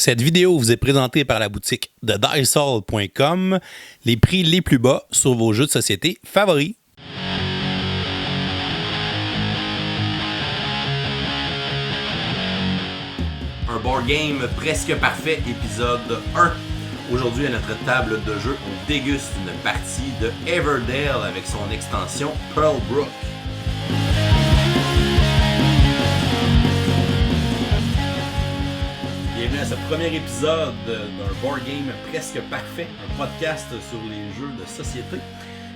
Cette vidéo vous est présentée par la boutique de Diceall.com, les prix les plus bas sur vos jeux de société favoris. Un board game presque parfait, épisode 1. Aujourd'hui, à notre table de jeu, on déguste une partie de Everdale avec son extension Pearl Brook. Bienvenue à ce premier épisode d'un board game presque parfait, un podcast sur les jeux de société.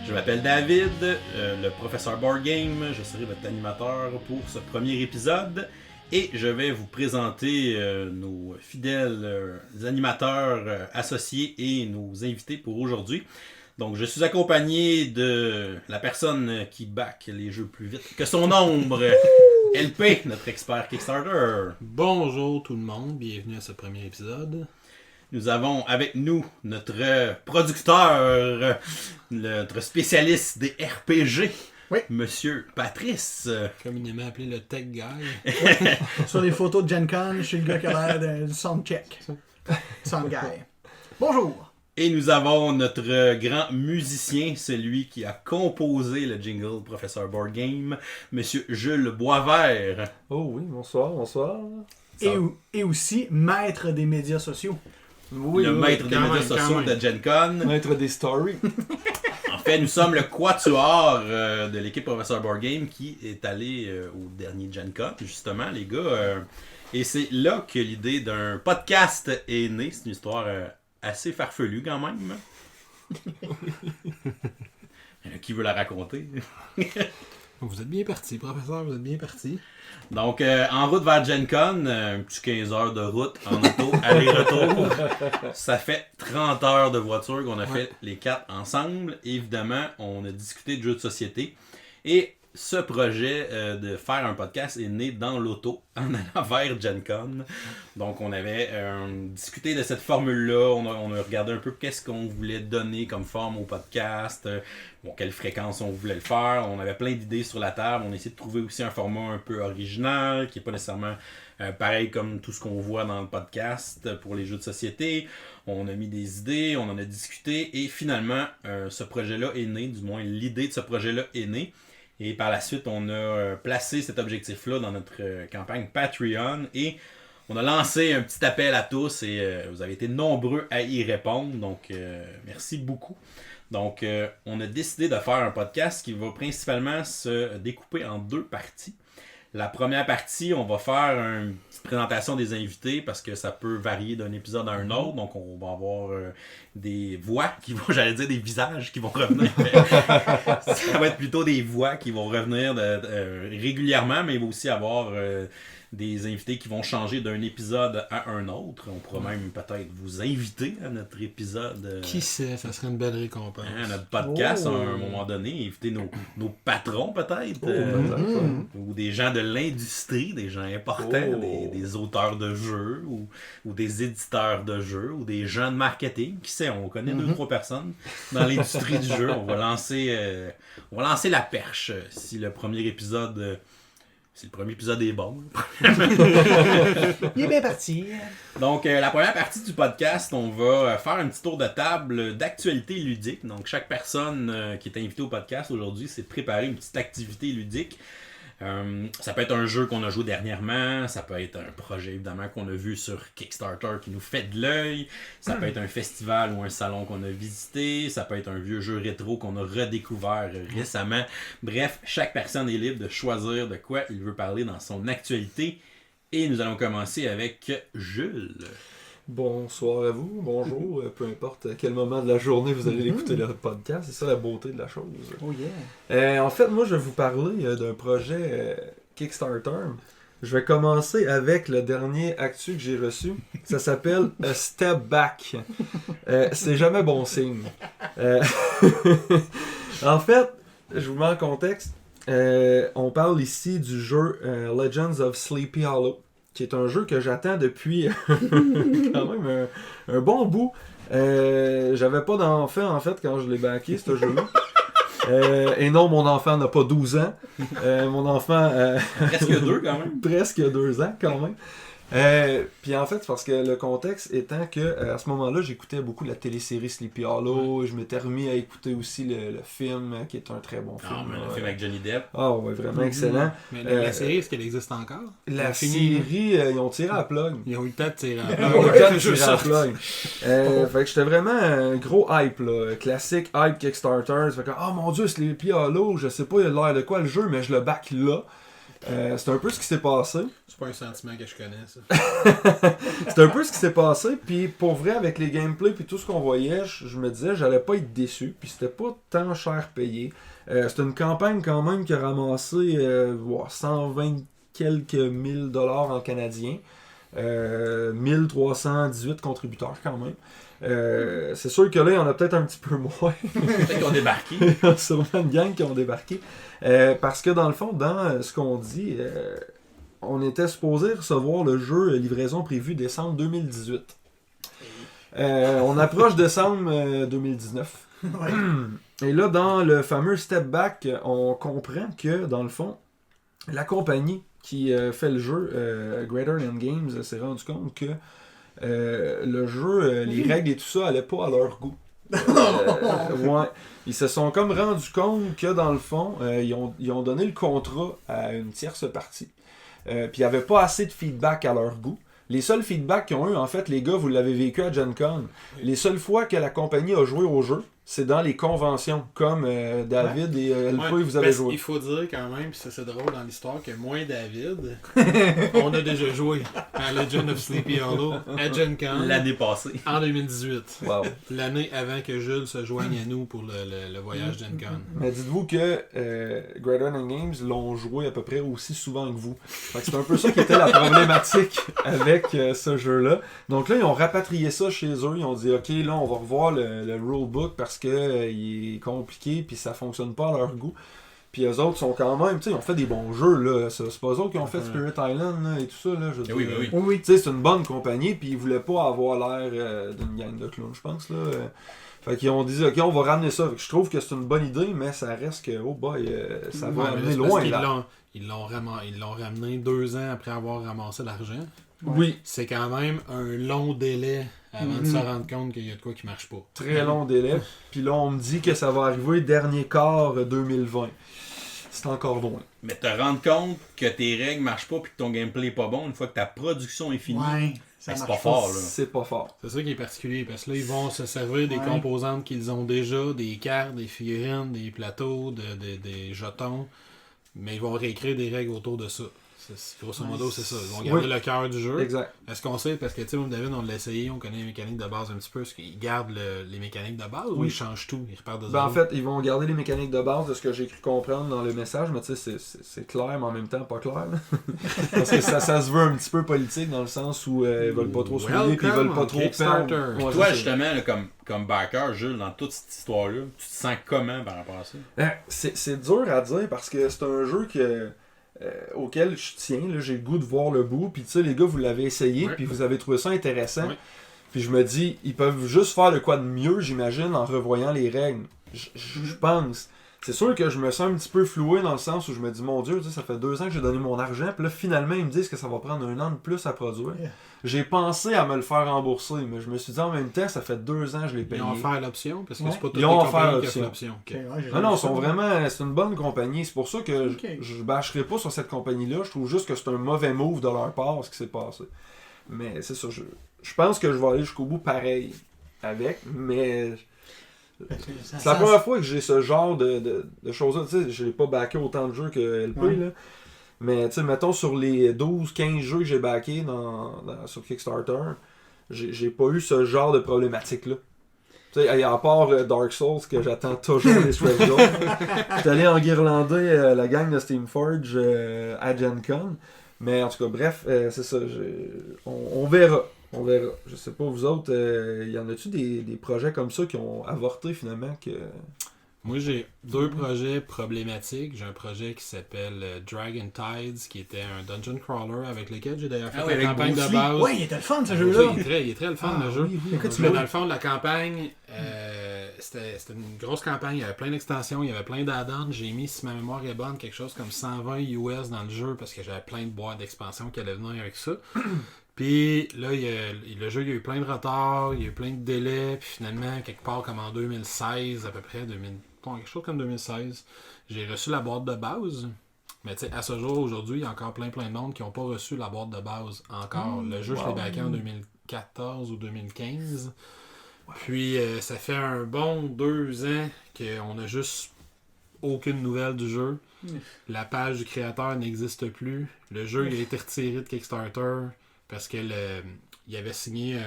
Je m'appelle David, le professeur board game. Je serai votre animateur pour ce premier épisode. Et je vais vous présenter nos fidèles animateurs associés et nos invités pour aujourd'hui. Donc, je suis accompagné de la personne qui back les jeux plus vite que son ombre, LP, notre expert Kickstarter. Bonjour tout le monde, bienvenue à ce premier épisode. Nous avons avec nous notre producteur, notre spécialiste des RPG. Oui. Monsieur Patrice. Communément appelé le Tech Guy. Sur les photos de Gen Con, je suis le gars qui a l'air du soundcheck. Sound guy. Bonjour. Et nous avons notre grand musicien, celui qui a composé le jingle Professeur Board Game, Monsieur Jules Boisvert. Oh oui, bonsoir. Et aussi maître des médias sociaux. Oui, le maître des quand médias même, sociaux quand de Gen Con. Maître des stories. En fait, nous sommes le quatuor de l'équipe Professeur Board Game qui est allé au dernier Gen Con, justement, les gars. Et c'est là que l'idée d'un podcast est née. C'est une histoire assez farfelue, quand même. Qui veut la raconter? Vous êtes bien parti, professeur, vous êtes bien parti. Donc, en route vers Gen Con, un petit 15 heures de route en auto, aller-retour. Ça fait 30 heures de voiture qu'on a fait les quatre ensemble. Évidemment, on a discuté de jeux de société. Et ce projet de faire un podcast est né dans l'auto, en allant vers Gen Con. Donc, on avait discuté de cette formule-là. On a regardé un peu qu'est-ce qu'on voulait donner comme forme au podcast. Quelle fréquence on voulait le faire. On avait plein d'idées sur la table. On a essayé de trouver aussi un format un peu original, qui n'est pas nécessairement pareil comme tout ce qu'on voit dans le podcast pour les jeux de société. On a mis des idées, on en a discuté. Et finalement, ce projet-là est né. Du moins, l'idée de ce projet-là est née. Et par la suite, on a placé cet objectif-là dans notre campagne Patreon et on a lancé un petit appel à tous et vous avez été nombreux à y répondre. Donc, merci beaucoup. Donc, on a décidé de faire un podcast qui va principalement se découper en deux parties. La première partie, on va faire une petite présentation des invités parce que ça peut varier d'un épisode à un autre. Donc, on va avoir des voix qui vont, j'allais dire des visages qui vont revenir. Ça va être plutôt des voix qui vont revenir régulièrement, mais il va aussi avoir des invités qui vont changer d'un épisode à un autre. On pourra même peut-être vous inviter à notre épisode. Qui sait, ça serait une belle récompense. À notre podcast à un moment donné. Inviter nos patrons peut-être. Ou des gens de l'industrie, des gens importants, des auteurs de jeux ou des éditeurs de jeux ou des gens de marketing. Qui sait, on connaît 2-3 personnes dans l'industrie du jeu. On va lancer la perche si le premier épisode... Si le premier épisode est bon. Il est bien parti. Donc, la première partie du podcast, on va faire un petit tour de table d'actualité ludique. Donc, chaque personne qui est invitée au podcast aujourd'hui s'est préparé une petite activité ludique. Ça peut être un jeu qu'on a joué dernièrement, ça peut être un projet évidemment qu'on a vu sur Kickstarter qui nous fait de l'œil, ça peut être un festival ou un salon qu'on a visité, ça peut être un vieux jeu rétro qu'on a redécouvert récemment. Bref, chaque personne est libre de choisir de quoi il veut parler dans son actualité. Et nous allons commencer avec Jules. Bonsoir à vous, bonjour, peu importe à quel moment de la journée vous allez écouter le podcast, c'est ça la beauté de la chose. Oh yeah. En fait, moi je vais vous parler d'un projet Kickstarter. Je vais commencer avec le dernier actu que j'ai reçu. Ça s'appelle A Step Back. C'est jamais bon signe. En fait, je vous mets en contexte. On parle ici du jeu Legends of Sleepy Hollow, qui est un jeu que j'attends depuis quand même un bon bout. J'avais pas d'enfant en fait quand je l'ai backé, ce jeu-là. Et non, mon enfant n'a pas 12 ans. Mon enfant... Presque 2 quand même. Presque 2 ans quand même. Puis en fait, c'est parce que le contexte étant que à ce moment-là, j'écoutais beaucoup la télésérie Sleepy Hollow. Je m'étais remis à écouter aussi le film, qui est un très bon film. Ah, mais le film avec Johnny Depp. Ah ouais, vraiment excellent. Mais la série, est-ce qu'elle existe encore? La fini, série, ils ont tiré à la plug. Ils ont eu le temps de tirer à Ils ont eu le temps de tirer à la plug. Fait que j'étais vraiment un gros hype, là. Classique hype Kickstarter. Fait que, oh mon dieu, Sleepy Hollow, je sais pas, il a l'air de quoi le jeu, mais je le back là. C'est un peu ce qui s'est passé. C'est pas un sentiment que je connais, ça. C'est un peu ce qui s'est passé, puis pour vrai, avec les gameplays puis tout ce qu'on voyait, je me disais, j'allais pas être déçu, puis c'était pas tant cher payé. C'était une campagne quand même qui a ramassé 120 quelques mille dollars en canadien. 1318 contributeurs quand même. C'est sûr que là, il y en a peut-être un petit peu moins. Peut-être qu'ils ont débarqué. Il y a sûrement une gang qui ont débarqué. Parce que dans le fond, dans ce qu'on dit, on était supposé recevoir le jeu livraison prévue décembre 2018. On approche décembre 2019. Ouais. Et là, dans le fameux step back, on comprend que, dans le fond, la compagnie qui fait le jeu, Greater Than Games, s'est rendu compte que le jeu, les règles et tout ça, allaient pas à leur goût. Ouais. Ils se sont comme rendu compte que, dans le fond, ils ont donné le contrat à une tierce partie. Puis il n'y avait pas assez de feedback à leur goût. Les seuls feedbacks qu'ils ont eu, en fait, les gars, vous l'avez vécu à Gen Con. Les seules fois que la compagnie a joué au jeu, c'est dans les conventions, comme David et LP, vous avez joué. Il faut dire quand même, puis c'est drôle dans l'histoire, que moi et David, on a déjà joué à Legend of Sleepy Hollow à Gen Con L'année passée. en 2018. Wow. L'année avant que Jules se joigne à nous pour le voyage Gen Con. Mais dites-vous que Greater Than Games l'ont joué à peu près aussi souvent que vous. Fait que c'est un peu ça qui était la problématique avec ce jeu-là. Donc là, ils ont rapatrié ça chez eux. Ils ont dit, OK, là, on va revoir le rulebook parce que il est compliqué puis ça fonctionne pas à leur goût. Puis eux autres sont quand même, tu sais, ils ont fait des bons jeux, là. C'est pas eux autres qui ont fait Spirit Island là, et tout ça, là. Je veux dire. Oui. Oui. Tu sais, c'est une bonne compagnie, puis ils voulaient pas avoir l'air d'une gang de clowns, je pense, là. Fait qu'ils ont dit, OK, on va ramener ça. Fait que je trouve que c'est une bonne idée, mais ça reste que, oh boy, ça va amener loin, là. Ils l'ont ramené 2 ans après avoir ramassé l'argent. Oui. C'est quand même un long délai avant de se rendre compte qu'il y a de quoi qui marche pas. Très long délai. Puis là, on me dit que ça va arriver dernier quart 2020. C'est encore loin. Mais te rendre compte que tes règles marchent pas puis que ton gameplay est pas bon, une fois que ta production est finie, Ouais, ça c'est marche pas fort, là. C'est pas fort. C'est ça qui est particulier, parce que là, ils vont se servir des composantes qu'ils ont déjà, des cartes, des figurines, des plateaux, des jetons, mais ils vont réécrire des règles autour de ça. Grosso modo, c'est ça. Ils vont garder le cœur du jeu. Exact. Est-ce qu'on sait, parce que tu sais, moi, David, on l'a essayé, on connaît les mécaniques de base un petit peu, est-ce qu'ils gardent les mécaniques de base ou ils changent tout, ils repartent de zéro? En fait, ils vont garder les mécaniques de base de ce que j'ai cru comprendre dans le message, mais tu sais, c'est clair, mais en même temps pas clair. Parce que ça se veut un petit peu politique dans le sens où ils veulent pas trop se mouiller puis ils veulent pas trop perdre. Ouais, toi, justement, là, comme backer, Jules, dans toute cette histoire-là, tu te sens comment par rapport à ça? C'est dur à dire parce que c'est un jeu auquel je tiens, là, j'ai le goût de voir le bout, puis tu sais, les gars, vous l'avez essayé, puis vous avez trouvé ça intéressant, puis je me dis, ils peuvent juste faire le quoi de mieux, j'imagine, en revoyant les règles. Je pense. C'est sûr que je me sens un petit peu floué dans le sens où je me dis, mon Dieu, ça fait 2 ans que j'ai donné mon argent, puis là, finalement, ils me disent que ça va prendre 1 an de plus à produire. Yeah. J'ai pensé à me le faire rembourser, mais je me suis dit, en même temps, ça fait 2 ans que je l'ai payé. Ils ont offert l'option, parce que c'est pas toutes les compagnies qui offrent l'option. Non, ils sont vraiment, c'est une bonne compagnie. C'est pour ça que je bâcherai pas sur cette compagnie-là. Je trouve juste que c'est un mauvais move de leur part, ce qui s'est passé. Mais c'est ça, je pense que je vais aller jusqu'au bout pareil avec, mais... C'est la première fois que j'ai ce genre de choses-là. Tu sais, je n'ai pas backé autant de jeux que LP, là. Mais tu sais, mettons sur les 12-15 jeux que j'ai backés sur Kickstarter, j'ai pas eu ce genre de problématique-là. Tu sais, à part Dark Souls, que j'attends toujours les Stretch Goals. J'étais allé enguirlander la gang de Steamforge à Gen Con. Mais en tout cas, bref, c'est ça. On verra. On verra. Je sais pas, vous autres, y en a-tu des projets comme ça qui ont avorté finalement que... Moi, j'ai 2 projets problématiques. J'ai un projet qui s'appelle Dragon Tides, qui était un dungeon crawler avec lequel j'ai d'ailleurs fait la campagne de base. Oui, il était le fun ce jeu-là. Il est très le fun, le jeu. Oui. Mais dans le fond, la campagne, c'était une grosse campagne, il y avait plein d'extensions, il y avait plein d'add-ons. J'ai mis, si ma mémoire est bonne, quelque chose comme 120 US dans le jeu parce que j'avais plein de boîtes d'expansion qui allaient venir avec ça. Puis là, le jeu, il y a eu plein de retards, il y a eu plein de délais, puis finalement, quelque part comme en 2016, à peu près, quelque chose comme 2016, j'ai reçu la boîte de base. Mais tu sais, à ce jour, aujourd'hui, il y a encore plein de monde qui n'ont pas reçu la boîte de base encore. Le jeu, je l'ai backé en 2014 ou 2015. Puis, ça fait un bon 2 ans qu'on n'a juste aucune nouvelle du jeu. La page du créateur n'existe plus. Le jeu, il a été retiré de Kickstarter parce que il avait signé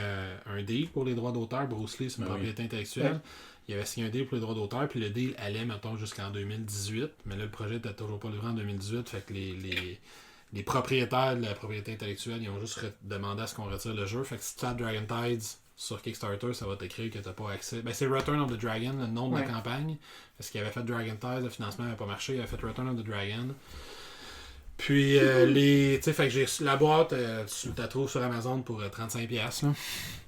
un deal pour les droits d'auteur. Bruce Lee, c'est une propriété intellectuelle. Ouais. Il avait signé un deal pour les droits d'auteur, puis le deal allait, mettons, jusqu'en 2018. Mais là, le projet n'était toujours pas livré en 2018. Fait que les propriétaires de la propriété intellectuelle, ils ont juste demandé à ce qu'on retire le jeu. Fait que si tu tapes Dragon Tides sur Kickstarter, ça va t'écrire que tu n'as pas accès. Ben, c'est Return of the Dragon, le nom de la campagne. Parce qu'il avait fait Dragon Tides, le financement n'avait pas marché. Il avait fait Return of the Dragon. Puis, fait que j'ai la boîte, tu la trouves sur Amazon pour 35$. Là.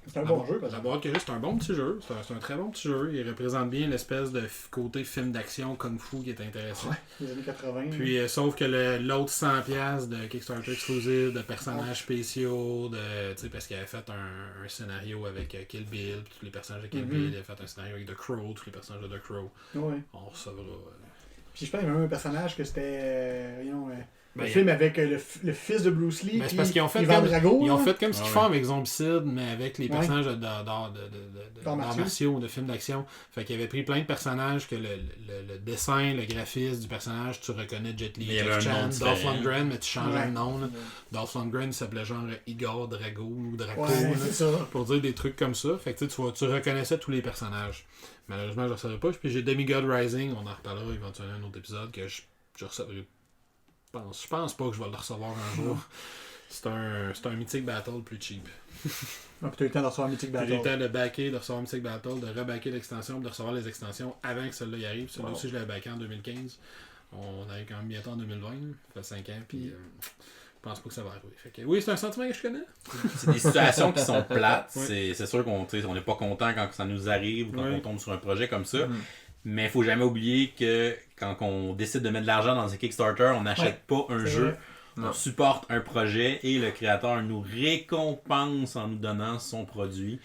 C'est un bon jeu. La boîte que j'ai, c'est un bon petit jeu. C'est un très bon petit jeu. Il représente bien l'espèce de côté film d'action Kung Fu qui est intéressant. Ouais, les années 80. Puis, sauf que l'autre 100$ de Kickstarter exclusive, de personnages spéciaux, parce qu'il avait fait un scénario avec Kill Bill, puis tous les personnages de Kill Bill. Il avait fait un scénario avec The Crow, tous les personnages de The Crow. Ouais. On recevra. Puis, je pense qu'il y avait même un personnage que c'était. Le film avec le fils de Bruce Lee, c'est parce qu'ils ont fait Ivan Drago. Ils ont fait comme ce qu'ils font avec Zombicide, mais avec les personnages d'arts martiaux, de films d'action. Fait qu'il avait pris plein de personnages que le dessin, le graphisme du personnage, tu reconnais Jet Li, Jack Chan, Dolph Lundgren, mais tu changeais le nom. Là. Dolph Lundgren, il s'appelait genre Igor Drago ou Draco, pour dire des trucs comme ça. Fait que tu reconnaissais tous les personnages. Malheureusement, je ne recevais pas. Puis j'ai Demigod Rising, on en reparlera éventuellement dans un autre épisode, que je recevrai. Je pense pas que je vais le recevoir un jour. C'est un Mythic Battle plus cheap. Ah, puis t'as eu le temps de recevoir Mythic Battle. J'ai eu le temps de backer, de recevoir Mythic Battle, de rebacker l'extension, de recevoir les extensions avant que celle-là y arrive. Celle-là aussi, je l'avais backé en 2015. On arrive quand même bientôt en 2020. Ça fait 5 ans, puis je pense pas que ça va arriver. Fait que, oui, c'est un sentiment que je connais. C'est des situations qui sont plates. C'est sûr qu'on n'est pas content quand ça nous arrive ou quand on tombe sur un projet comme ça. Mais il faut jamais oublier que quand on décide de mettre de l'argent dans un Kickstarter, on n'achète pas un jeu. On supporte un projet et le créateur nous récompense en nous donnant son produit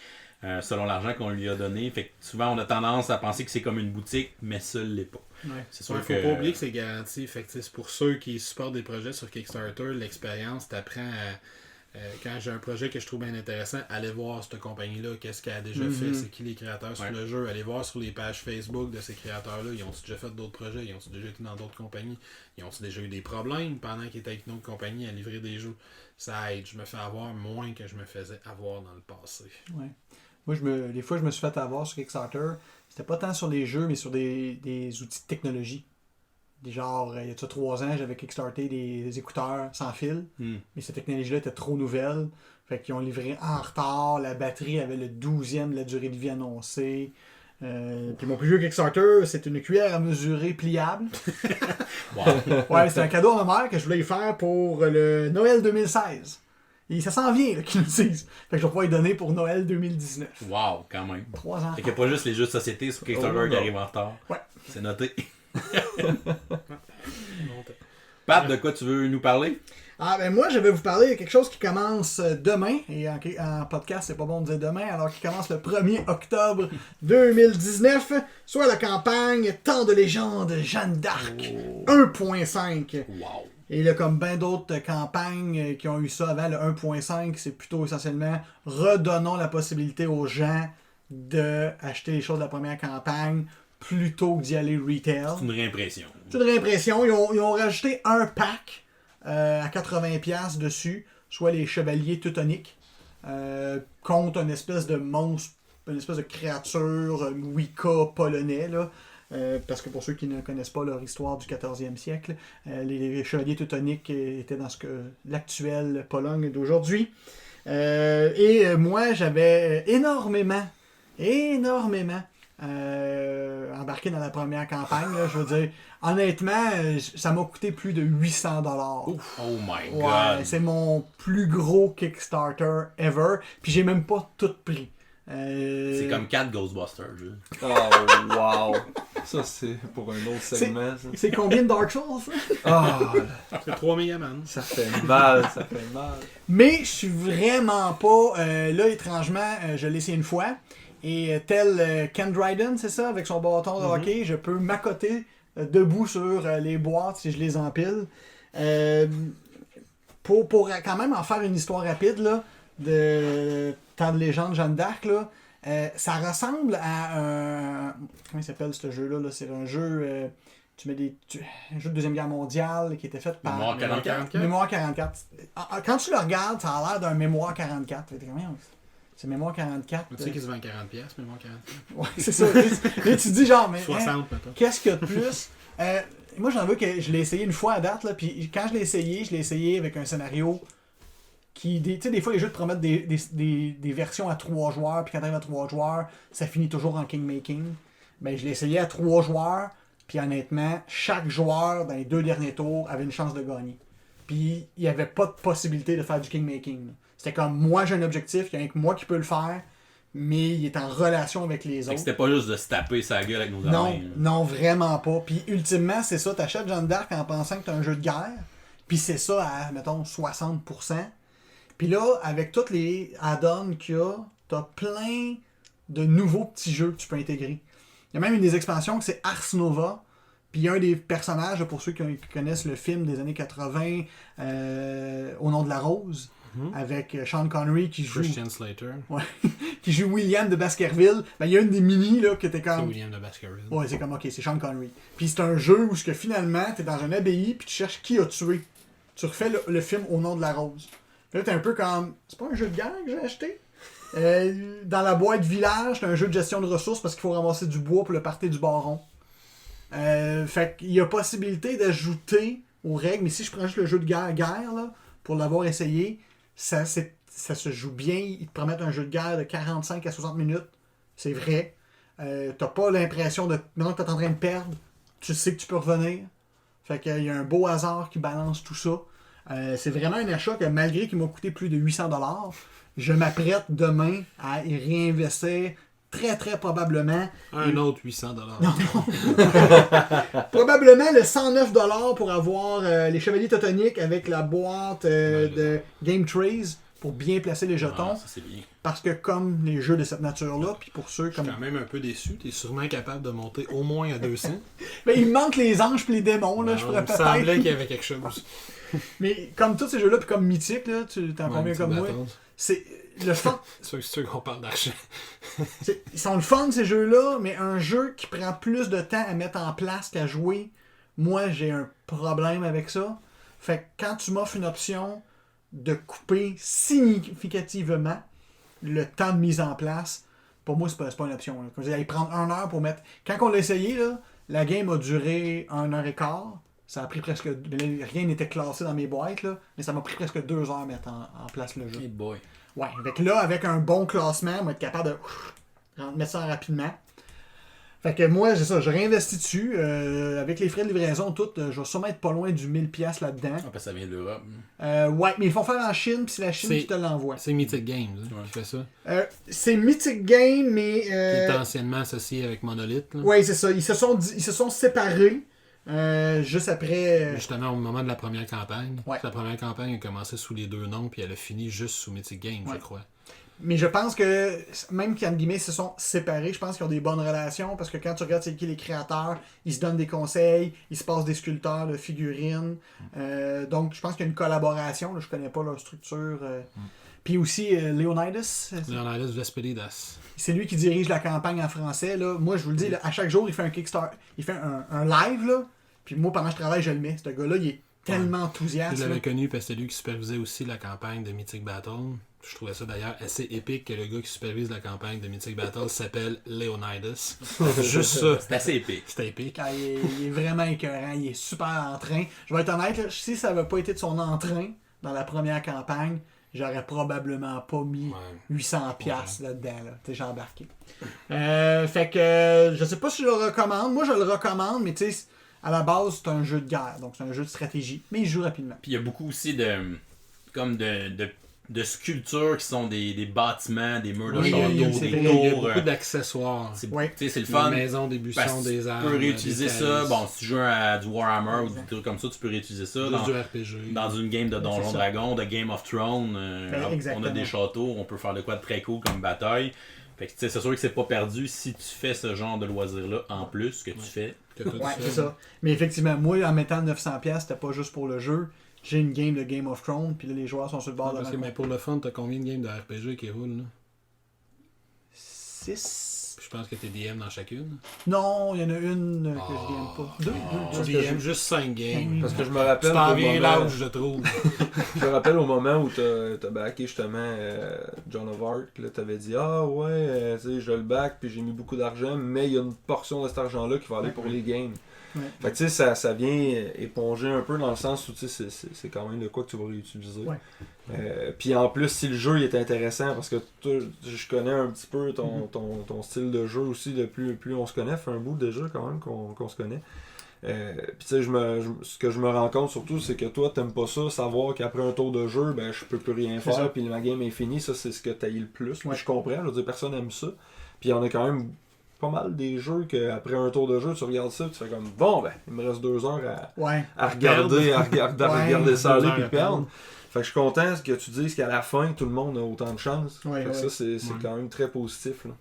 selon l'argent qu'on lui a donné. Fait que souvent, on a tendance à penser que c'est comme une boutique, mais ça ne l'est pas. Ouais. C'est sûr qu'il ne faut pas oublier que c'est garanti. Fait que c'est pour ceux qui supportent des projets sur Kickstarter, l'expérience t'apprend à... quand j'ai un projet que je trouve bien intéressant, allez voir cette compagnie-là, qu'est-ce qu'elle a déjà fait, c'est qui les créateurs sur le jeu, allez voir sur les pages Facebook de ces créateurs-là, ils ont-ils déjà fait d'autres projets, ils ont-ils déjà été dans d'autres compagnies, ils ont-ils déjà eu des problèmes pendant qu'ils étaient avec une autre compagnie à livrer des jeux. Ça aide, je me fais avoir moins que je me faisais avoir dans le passé. Ouais. Moi, des fois, je me suis fait avoir sur Kickstarter, c'était pas tant sur les jeux, mais sur des outils de technologie. Genre, il y a 3 ans, j'avais kickstarté des écouteurs sans fil, mais cette technologie-là était trop nouvelle. Fait qu'ils ont livré en retard, la batterie avait le 12e de la durée de vie annoncée. Puis mon plus vieux Kickstarter, c'est une cuillère à mesurer pliable. Ouais, c'était un cadeau à ma mère que je voulais lui faire pour le Noël 2016. Et ça s'en vient, là, qu'ils nous disent. Fait que je vais pouvoir y donner pour Noël 2019. Wow, quand même. 3 ans. Fait qu'il n'y a pas juste les jeux de société sur Kickstarter qui arrivent en retard. Ouais. C'est noté. Pat, de quoi tu veux nous parler? Moi, je vais vous parler de quelque chose qui commence demain. Et en podcast, c'est pas bon de dire demain, alors qui commence le 1er octobre 2019. Soit la campagne Temps de légende Jeanne d'Arc 1.5. Wow. Et là, comme bien d'autres campagnes qui ont eu ça avant, le 1.5, c'est plutôt essentiellement redonnons la possibilité aux gens d'acheter les choses de la première campagne plutôt que d'y aller retail. C'est une réimpression. C'est une réimpression. Ils ont rajouté un pack à 80$ dessus, soit les chevaliers teutoniques, contre une espèce de monstre, une espèce de créature Wicca polonais, là. Parce que pour ceux qui ne connaissent pas leur histoire du 14e siècle, les chevaliers teutoniques étaient dans l'actuelle Pologne d'aujourd'hui. Et moi, j'avais énormément embarqué dans la première campagne. Là, je veux dire, honnêtement, ça m'a coûté plus de 800$. Oh my God! Ouais, c'est mon plus gros Kickstarter ever. Puis j'ai même pas tout pris. C'est comme 4 Ghostbusters. Là. Oh, wow! Ça, c'est pour un autre segment. Ça. C'est combien de Dark Souls, ça? Ah, C'est 3 Megaman. ça fait mal, ça fait mal. Mais je suis vraiment pas... là, étrangement, je l'ai essayé une fois. Et tel Ken Dryden, c'est ça, avec son bâton de hockey, je peux m'accoter debout sur les boîtes si je les empile. Pour quand même en faire une histoire rapide, là, de Temps de légende Jeanne d'Arc, là, ça ressemble à un... Comment il s'appelle ce jeu-là? Là? C'est un jeu... un jeu de Deuxième Guerre mondiale qui était fait par... Mémoire 44. Mémoire 44. Quand tu le regardes, ça a l'air d'un Mémoire 44. C'est Mémoire 44. Tu sais qu'ils se vendent 40$, Mémoire 44. Ouais, c'est ça. Là, tu te dis genre, mais 60 peut-être. qu'est-ce qu'il y a de plus? Moi, j'en veux que je l'ai essayé une fois à date, là, puis quand je l'ai essayé avec un scénario qui... Tu sais, des fois, les jeux te promettent des versions à 3 joueurs, puis quand t'arrives à 3 joueurs, ça finit toujours en kingmaking. Ben, je l'ai essayé à 3 joueurs, puis honnêtement, chaque joueur, dans les 2 derniers tours, avait une chance de gagner. Puis, il n'y avait pas de possibilité de faire du kingmaking. Là. C'était comme, moi, j'ai un objectif, il n'y a que moi qui peux le faire, mais il est en relation avec les autres. C'était pas juste de se taper sa gueule avec nos armées. Non, vraiment pas. Puis ultimement, c'est ça, t'achètes Jeanne d'Arc en pensant que t'as un jeu de guerre, puis c'est ça à, mettons, 60%. Puis là, avec tous les add-ons qu'il y a, t'as plein de nouveaux petits jeux que tu peux intégrer. Il y a même une des expansions que c'est Ars Nova, puis un des personnages, pour ceux qui connaissent le film des années 80, Au nom de la rose, avec Sean Connery qui joue... Christian Slater. Ouais, qui joue William de Baskerville. Ben, il y a une des mini là, qui était comme... C'est William de Baskerville. Ouais, c'est comme, ok, c'est Sean Connery. Puis c'est un jeu où que, finalement, t'es dans une abbaye, puis tu cherches qui a tué. Tu refais le film Au nom de la rose. Puis là, t'es un peu comme... C'est pas un jeu de guerre que j'ai acheté? Dans la boîte village, t'as un jeu de gestion de ressources parce qu'il faut ramasser du bois pour le party du baron. Fait qu'il y a possibilité d'ajouter aux règles, mais si je prends juste le jeu de guerre là, pour l'avoir essayé, ça se joue bien. Ils te promettent un jeu de guerre de 45 à 60 minutes. C'est vrai. T'as pas l'impression de... Maintenant que t'es en train de perdre, tu sais que tu peux revenir. Fait qu'il y a un beau hasard qui balance tout ça. C'est vraiment un achat que malgré qu'il m'a coûté plus de 800$, je m'apprête demain à y réinvestir très très probablement. Un autre 800$. Probablement le 109$ pour avoir les chevaliers teutoniques avec la boîte de Game Trays pour bien placer les jetons. Ça, c'est bien. Parce que comme les jeux de cette nature-là, puis pour ceux Je suis comme... quand même un peu déçu. T'es sûrement capable de monter au moins à 200. Ben, il me manque les anges puis les démons, là, je Il pourrais me semblait peut-être... qu'il y avait quelque chose. Mais comme tous ces jeux-là, puis comme Mythique, là, tu t'en conviens comme moi, c'est le fun. C'est sûr qu'on parle d'argent. Ils sont le fun, ces jeux-là, mais un jeu qui prend plus de temps à mettre en place qu'à jouer, moi, j'ai un problème avec ça. Fait que quand tu m'offres une option de couper significativement le temps de mise en place, pour moi, c'est pas une option. Là. Comme je dis, il prend 1 heure pour mettre... Quand on l'a essayé, là, la game a duré 1h15. Ça a pris presque... Rien n'était classé dans mes boîtes, là, mais ça m'a pris presque 2 heures à mettre en place le jeu. Hey boy. Ouais, avec là, avec un bon classement, on va être capable de mettre ça rapidement. Fait que moi, c'est ça, je réinvestis dessus. Avec les frais de livraison, tout, je vais sûrement être pas loin du 1000$ là-dedans. Ah, parce que ça vient de l'Europe. Ouais, mais ils font faire en Chine, puis c'est la Chine qui te l'envoie. C'est Mythic Games qui fait ça. C'est Mythic Game, mais... Qui est anciennement associé avec Monolith. Là. Ouais, c'est ça. Ils se sont séparés juste après... Justement, au moment de la première campagne. Ouais. La première campagne a commencé sous les 2 noms, puis elle a fini juste sous Mythic Games, je crois. Mais je pense que, même qu'en guillemets, se sont séparés, je pense qu'ils ont des bonnes relations, parce que quand tu regardes c'est qui les créateurs, ils se donnent des conseils, ils se passent des sculpteurs de figurines. Donc, je pense qu'il y a une collaboration. Là, je connais pas leur structure. Puis aussi, Leonidas. Leonidas Vesperidas. C'est lui qui dirige la campagne en français. Là. Moi, je vous le dis, là, à chaque jour, il fait un Kickstarter. Il fait un live, là. Puis moi, pendant que je travaille, je le mets. Ce gars-là, il est tellement enthousiaste. Je l'avais connu parce que c'est lui qui supervisait aussi la campagne de Mythic Battle. Je trouvais ça d'ailleurs assez épique que le gars qui supervise la campagne de Mythic Battle s'appelle Leonidas. Juste ça. C'est assez épique. C'était épique. Il est vraiment écœurant. Il est super en train. Je vais être honnête, là, si ça n'avait pas été de son entrain dans la première campagne, j'aurais probablement pas mis 800$ là-dedans. Là. J'ai embarqué. Fait que je sais pas si je le recommande. Moi, je le recommande, mais tu sais, à la base, c'est un jeu de guerre. Donc, c'est un jeu de stratégie. Mais il joue rapidement. Puis il y a beaucoup aussi de de sculptures qui sont des bâtiments, des murs de Oui, châteaux, c'est des vrai, Il y a tours. beaucoup d'accessoires. C'est Ouais. c'est le Des fun. maisons, des Parce buissons, que des arbres. tu peux réutiliser des ça. calices. Bon, si tu joues à du Warhammer ou Exact. des trucs comme ça, tu peux réutiliser ça. Juste Dans, du RPG. dans une game de c'est Donjons ça. Dragons, de Game of Thrones, on a exactement. des châteaux, on peut faire de quoi de très cool comme bataille. Fait que tu sais, c'est sûr que c'est pas perdu si tu fais ce genre de loisir-là en plus que tu fais. Que toi, tu Ouais, fais. c'est ça. Mais effectivement, moi, en mettant 900$, c'était pas juste pour le jeu. J'ai une game de Game of Thrones, puis là, les joueurs sont sur le bord de Parce la que, mais pour le fun, t'as combien de games de RPG qui roulent là? 6. Je pense que t'es DM dans chacune. Non, il y en a une que je gagne pas. Deux. Tu que DM juste 5 games. Parce que je me Tu rappelle. t'en au viens moment- large, je trouve. Je me rappelle au moment où t'as backé justement John of Arc, puis là t'avais dit ah ouais, tu sais, je le back puis j'ai mis beaucoup d'argent, mais il y a une portion de cet argent-là qui va aller pour les games. Ouais. Fait que tu sais, ça vient éponger un peu dans le sens où tu sais, c'est quand même de quoi que tu vas réutiliser. Ouais. Puis en plus, si le jeu il est intéressant, parce que je connais un petit peu ton style de jeu aussi, plus on se connaît, fait un bout déjà quand même qu'on se connaît. Puis tu sais, ce que je me rends compte surtout, c'est que toi, t'aimes pas ça, savoir qu'après un tour de jeu, ben je peux plus rien C'est ça. faire, puis ma game est finie, ça c'est ce que t'as eu le plus. Puis Ouais. je comprends, je veux dire, personne aime ça. Puis il y en a quand même pas mal des jeux qu'après un tour de jeu, tu regardes ça, tu fais comme bon, ben il me reste 2 heures Ouais. à regarder, regarder ça aller 2 heures puis à perdre. Fait que je suis content que tu dises qu'à la fin, tout le monde a autant de chance. Ouais, Fait que ouais. ça, c'est Ouais. quand même très positif. Là.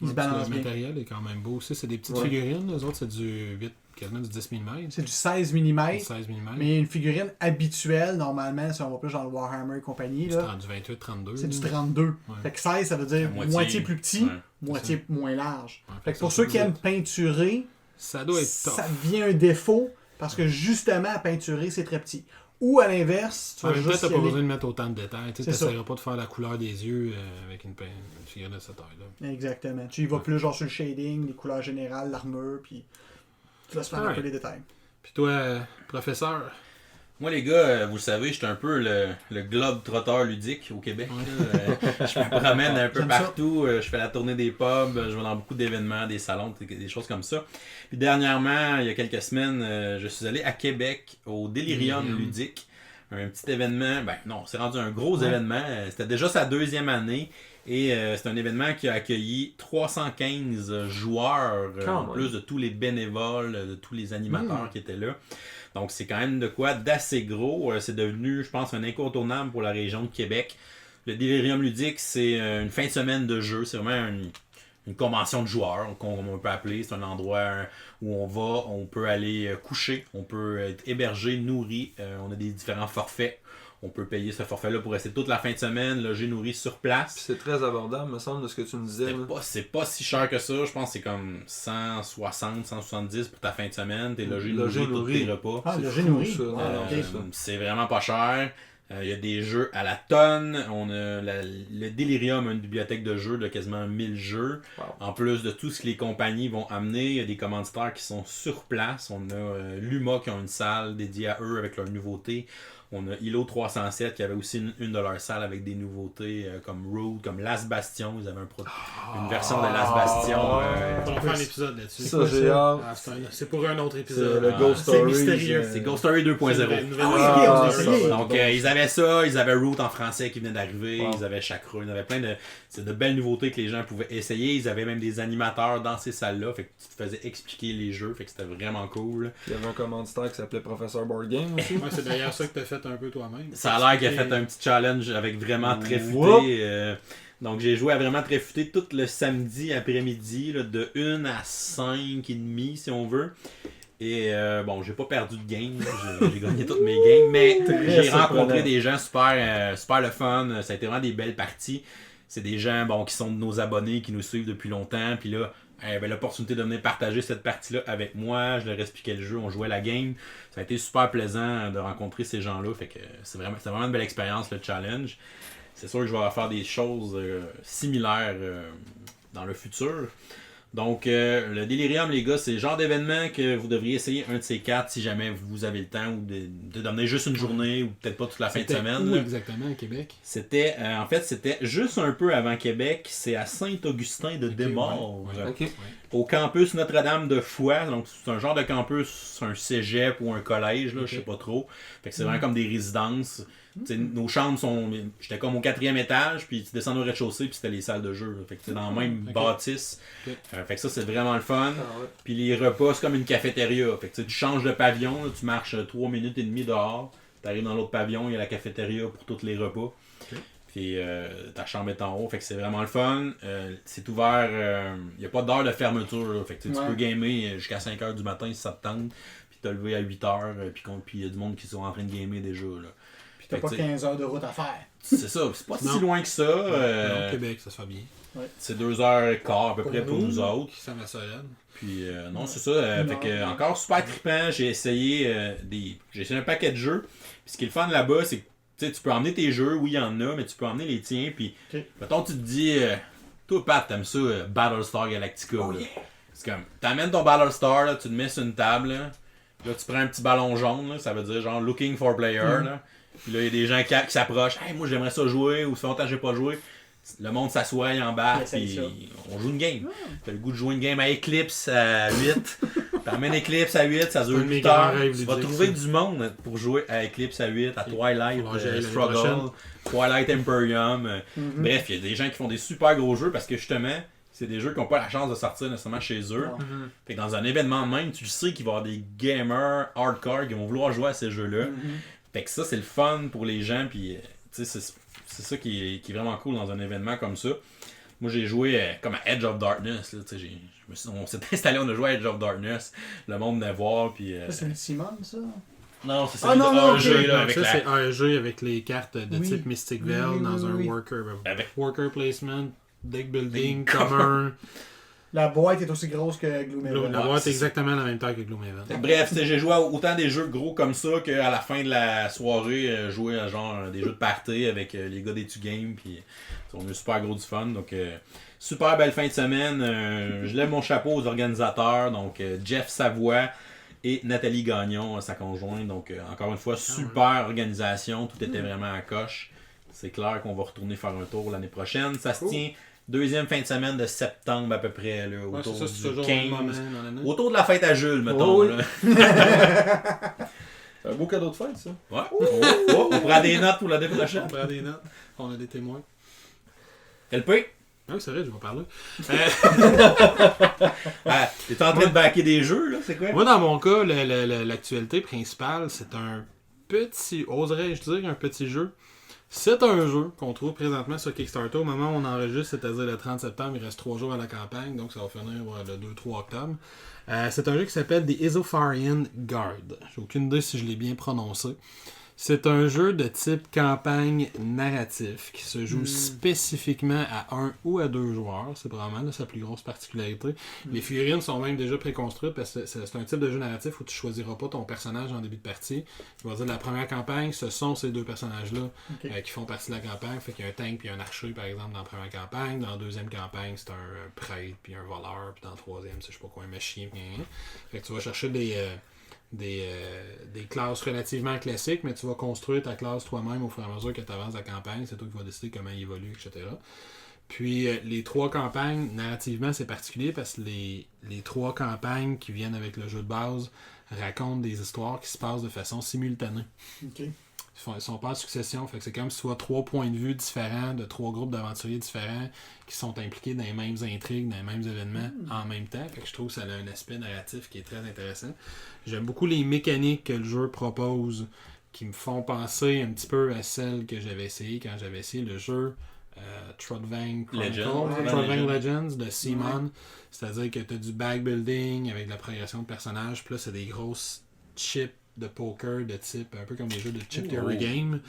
Il se Parce que balance le bien. matériel est quand même beau aussi. C'est des petites Ouais. figurines. Les autres, c'est du 8, quasiment du 10 mm. C'est du 16 mm. 16 mm. Mais une figurine habituelle, normalement, si on va plus dans le Warhammer et compagnie, là, Du 28-32. c'est du 32. Ouais. Fait que 16, ça veut dire La moitié plus petit, Ouais. moitié moins large. Ouais, Fait que ça, pour ça ceux peut qui dire- aiment peinturer, Ça doit être ça tough. devient un défaut parce que justement, à peinturer, c'est très petit. Ou à l'inverse, tu En vas même temps, juste t'as y pas aller- besoin de mettre autant de détails. Tu C'est ça. n'essaieras pas de faire la couleur des yeux avec une figurine de cette taille-là. Exactement. Tu y vas plus genre sur le shading, les couleurs générales, l'armure, puis tu vas se faire un Ouais. peu les détails. Puis toi, professeur, Moi, les gars, vous le savez, je suis un peu le globe-trotteur ludique au Québec. là. Je me promène un peu J'aime ça. partout. Je fais la tournée des pubs. Je vais dans beaucoup d'événements, des salons, des choses comme ça. Puis dernièrement, il y a quelques semaines, je suis allé à Québec au Delirium Delirium. ludique. Un petit événement. Ben non, c'est rendu un gros Ouais. événement. C'était déjà sa 2e année. Et c'est un événement qui a accueilli 315 joueurs, Quand en même. plus de tous les bénévoles, de tous les animateurs qui étaient là. Donc c'est quand même de quoi d'assez gros. C'est devenu, je pense, un incontournable pour la région de Québec. Le Delirium ludique, c'est une fin de semaine de jeu. C'est vraiment une convention de joueurs, qu'on peut appeler. C'est un endroit où on peut aller coucher, on peut être hébergé, nourri. On a des différents forfaits. On peut payer ce forfait-là pour rester toute la fin de semaine, loger, nourri sur Puis place. c'est très abordable, me semble, de ce que tu me disais. là. C'est pas si cher que ça. Je pense que c'est comme 160, 170 pour ta fin de semaine. T'es logé, Logé, nourri, tous nourri. tes repas. Ah, C'est le fou, nourri. ça. Ah, Non, ok. c'est ça. C'est vraiment pas cher. Il y a des jeux à la tonne. On a le Delirium a une bibliothèque de jeux de quasiment 1000 jeux. Wow. En plus de tout ce que les compagnies vont amener, il y a des commanditaires qui sont sur place. On a Luma qui ont une salle dédiée à eux avec leurs nouveautés. On a Hilo 307 qui avait aussi une de leurs salles avec des nouveautés comme Root, comme Last Bastion. Ils avaient une version de Last Bastion. on va faire un épisode là-dessus. Ça, j'ai hâte. Ah, c'est pour un autre C'est épisode. le Ghost c'est Story. mystérieux. C'est Ghost Story 2.0. C'est une nouvelle- Ah oui, Ah, ok, on a ça, essayé. ça. Donc, ils avaient ça, ils avaient Root en français qui venait d'arriver, Wow. ils avaient Chakra, ils avaient plein de belles nouveautés que les gens pouvaient essayer. Ils avaient même des animateurs dans ces salles-là, fait que tu te faisais expliquer les jeux, fait que c'était vraiment cool. Il y avait un commanditaire qui s'appelait Professeur Board Game aussi. Ouais, c'est d'ailleurs ça que t'as fait un peu toi-même. Ça a l'air qu'il a fait un petit challenge avec vraiment très Whoop. futé. Donc, j'ai joué à vraiment très futé tout le samedi après-midi, là, de 1 à 5 et demi, si on veut. Et bon, j'ai pas perdu de game, j'ai gagné toutes mes games, mais j'ai surprenant. rencontré des gens super le fun, ça a été vraiment des belles parties. C'est des gens bon, qui sont de nos abonnés, qui nous suivent depuis longtemps, puis là, avait l'opportunité de venir partager cette partie-là avec moi, je leur expliquais le jeu, on jouait la game. Ça a été super plaisant de rencontrer ces gens-là, fait que c'est vraiment une belle expérience, le challenge. C'est sûr que je vais faire des choses similaires dans le futur. Donc, le Delirium, les gars, c'est le genre d'événement que vous devriez essayer un de ces 4 si jamais vous avez le temps ou de donner juste une journée ou peut-être pas toute la fin de C'était semaine. où là. exactement, à Québec? C'était, en fait, c'était juste un peu avant Québec. C'est à Saint-Augustin de Desmaures. ouais. Ok. au campus Notre-Dame de Foix. Donc, c'est un genre de campus, un cégep ou un collège, là, je sais pas trop. Fait que c'est vraiment comme des résidences. T'sais, nos chambres sont. J'étais comme au 4e étage, puis tu descends au rez-de-chaussée, puis c'était les salles de jeu. Là. Fait que c'est dans la même bâtisse. Fait que ça, c'est vraiment le fun. Puis les repas, c'est comme une cafétéria. Fait que tu changes de pavillon, là, tu marches 3 minutes et demie dehors. Tu arrives dans l'autre pavillon, il y a la cafétéria pour tous les repas. Puis ta chambre est en haut, fait que c'est vraiment le fun. C'est ouvert, il n'y a pas d'heure de fermeture. Là. Fait que tu peux gamer jusqu'à 5h du matin si ça te tente. Puis t'as levé à 8h, puis il y a du monde qui sont en train de gamer déjà. Là. T'as pas 15 heures de route à faire. C'est ça, c'est pas si loin que ça. Au Québec, ça se fait bien. C'est 2h15 à peu près pour nous autres. Ça me solide. Puis non, c'est ça. Fait que, encore super trippant. J'ai essayé un paquet de jeux. Puis ce qui est le fun là-bas, c'est que tu peux emmener tes jeux, oui, il y en a, mais tu peux emmener les tiens. Puis, mettons, tu te dis, toi, Pat, t'aimes ça, Battlestar Galactica. Là. C'est comme, t'amènes ton Battlestar, là, tu te mets sur une table. Là, tu prends un petit ballon jaune, là, ça veut dire genre looking for player. Là. Puis là, il y a des gens qui s'approchent. Hey, moi, j'aimerais ça jouer, ou ça fait longtemps que j'ai pas joué. Le monde s'assoit, il embarque, puis on joue une game. T'as le goût de jouer une game à Eclipse à 8. T'emmènes Eclipse à 8, ça dure 8 heures. Tu vas trouver du monde pour jouer à Eclipse à 8, à Twilight Struggle, Twilight Imperium. Bref, il y a des gens qui font des super gros jeux parce que justement, c'est des jeux qui n'ont pas la chance de sortir nécessairement chez eux. Fait que dans un événement même, tu sais qu'il va y avoir des gamers hardcore qui vont vouloir jouer à ces jeux-là. Fait que ça, c'est le fun pour les gens, puis c'est ça qui est vraiment cool dans un événement comme ça. Moi, j'ai joué comme à Edge of Darkness. Là, on s'est installé, on a joué à Edge of Darkness. Le monde venait voir. Puis, ça, c'est une Simon, ça? Non, c'est ça. Un jeu là, avec c'est un jeu avec les cartes de type Mystic Veil dans un worker placement, deck building commun. La boîte est aussi grosse que Gloomhaven. La boîte est exactement la même taille que Gloomhaven. Bref, j'ai joué à autant des jeux gros comme ça qu'à la fin de la soirée, jouer à genre des jeux de party avec les gars des 2Games. Puis on a eu super gros du fun. Donc, super belle fin de semaine. Je lève mon chapeau aux organisateurs. Donc, Jeff Savoie et Nathalie Gagnon, sa conjointe. Donc, encore une fois, super organisation. Tout était vraiment à coche. C'est clair qu'on va retourner faire un tour l'année prochaine. Ça se tient. Deuxième fin de semaine de septembre à peu près, là, autour du 15. Autour de la fête à Jules, mettons. Là. C'est un beau cadeau de fête, ça. Ouais. On prend des notes pour l'année prochaine. On prend des notes. On a des témoins. LP? Ah oui, c'est vrai, je vais parler. T'es en train de backer des jeux, là, c'est quoi? Moi, dans mon cas, l'actualité principale, c'est un petit, oserais-je dire, un petit jeu. C'est un jeu qu'on trouve présentement sur Kickstarter. Au moment où on enregistre, c'est-à-dire le 30 septembre, il reste 3 jours à la campagne, donc ça va finir le 2-3 octobre. C'est un jeu qui s'appelle The Isofarian Guard. J'ai aucune idée si je l'ai bien prononcé. C'est un jeu de type campagne narratif qui se joue spécifiquement à 1 ou à 2 joueurs. C'est probablement sa plus grosse particularité. Les figurines sont même déjà préconstruites parce que c'est un type de jeu narratif où tu ne choisiras pas ton personnage en début de partie. Tu vas dire la première campagne, ce sont ces deux personnages-là qui font partie de la campagne. Fait qu'il y a un tank puis un archer, par exemple, dans la première campagne. Dans la deuxième campagne, c'est un prêtre puis un voleur. Puis dans la troisième, c'est je sais pas quoi, un machin. Fait que tu vas chercher des classes relativement classiques, mais tu vas construire ta classe toi-même au fur et à mesure que tu avances la campagne. C'est toi qui vas décider comment il évolue, etc. Puis les 3 campagnes, narrativement, c'est particulier parce que les 3 campagnes qui viennent avec le jeu de base racontent des histoires qui se passent de façon simultanée. Ils sont pas en succession, fait que c'est comme si tu vois 3 points de vue différents de 3 groupes d'aventuriers différents qui sont impliqués dans les mêmes intrigues, dans les mêmes événements en même temps. Fait que je trouve que ça a un aspect narratif qui est très intéressant. J'aime beaucoup les mécaniques que le jeu propose qui me font penser un petit peu à celles que j'avais essayé quand j'avais essayé le jeu Trudvang Legends de Simon. C'est-à-dire que tu as du backbuilding avec de la progression de personnages, puis là c'est des grosses chips de poker de type, un peu comme les jeux de chip theory game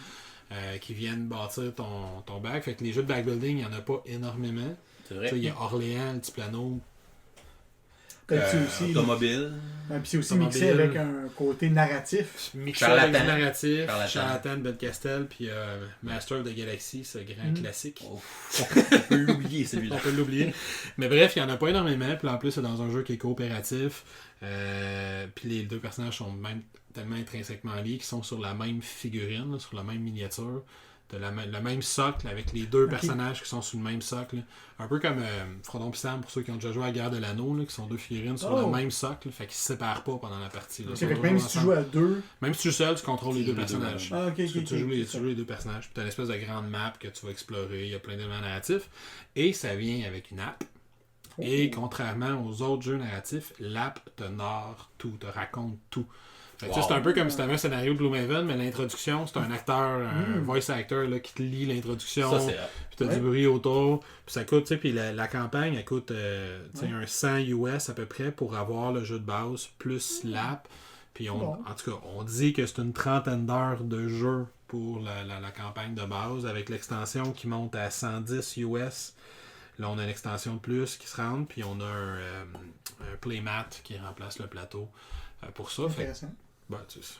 qui viennent bâtir ton back. Fait que les jeux de backbuilding, il n'y en a pas énormément. C'est vrai. Il y a Orléans, le petit plano. Automobile. Puis c'est aussi mixé avec un côté narratif. Mixé avec du narratif. Charlatan, Belcastel, puis Master of the Galaxy, ce grand classique. On peut l'oublier, celui-là. On peut l'oublier. Mais bref, il n'y en a pas énormément. Puis en plus, c'est dans un jeu qui est coopératif. Puis les deux personnages sont même tellement intrinsèquement liés qu'ils sont sur la même figurine, sur la même miniature. T'as le même socle avec les deux personnages qui sont sur le même socle. Un peu comme Frodon et Sam, pour ceux qui ont déjà joué à la Guerre de l'Anneau, qui sont deux figurines sur le même socle, fait qu'ils se séparent pas pendant la partie. Là. Même si tu joues à deux... Même si tu joues seul, tu contrôles les deux personnages. Tu joues les deux personnages. Puis t'as une espèce de grande map que tu vas explorer, il y a plein d'éléments narratifs. Et ça vient avec une app. Et contrairement aux autres jeux narratifs, l'app te narre tout, te raconte tout. C'est un peu comme si tu avais un scénario de Gloomhaven, mais l'introduction, c'est un acteur, un voice actor là, qui te lit l'introduction. Puis tu as du bruit autour. Puis ça coûte, puis la campagne, elle coûte un 100 US à peu près pour avoir le jeu de base, plus l'app. Puis en tout cas, on dit que c'est une 30aine d'heures de jeu pour la campagne de base, avec l'extension qui monte à 110 US. Là, on a une extension de plus qui se rentre, puis on a un playmat qui remplace le plateau pour ça. Intéressant.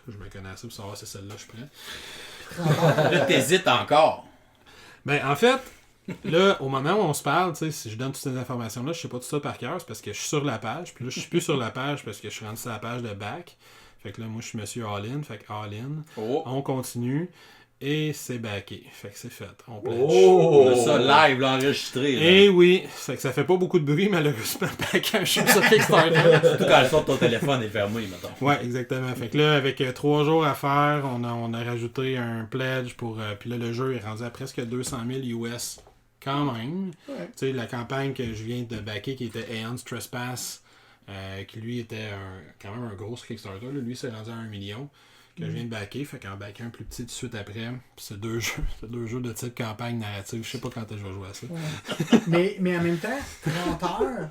Je me connais assez pour savoir si c'est celle-là que je prends. Là, t'hésites encore. En fait, là, au moment où on se parle, si je donne toutes ces informations-là, je sais pas tout ça par cœur, c'est parce que je suis sur la page, puis là, je suis plus sur la page parce que je suis rendu sur la page de back. Fait que là, moi, je suis monsieur All-In, fait que All-In. On continue. Et c'est backé. Fait que c'est fait. On pledge. On a ça live, enregistré. Et oui, c'est que ça fait pas beaucoup de bruit, malheureusement, quand je suis sur Kickstarter. Surtout quand le son de ton téléphone est fermé, mettons. Ouais, exactement. Fait que là, avec 3 jours à faire, on a rajouté un pledge pour... puis là, le jeu est rendu à presque 200 000 US quand même. Tu sais, la campagne que je viens de backer, qui était Aeon's Trespass, qui lui était quand même un gros Kickstarter. Là, lui, c'est rendu à 1 million. Que je viens de backer, fait qu'en backer un plus petit tout de suite après. Puis c'est deux jeux de type campagne narrative. Je sais pas quand je vais jouer à ça. Ouais. mais en même temps, 30 heures,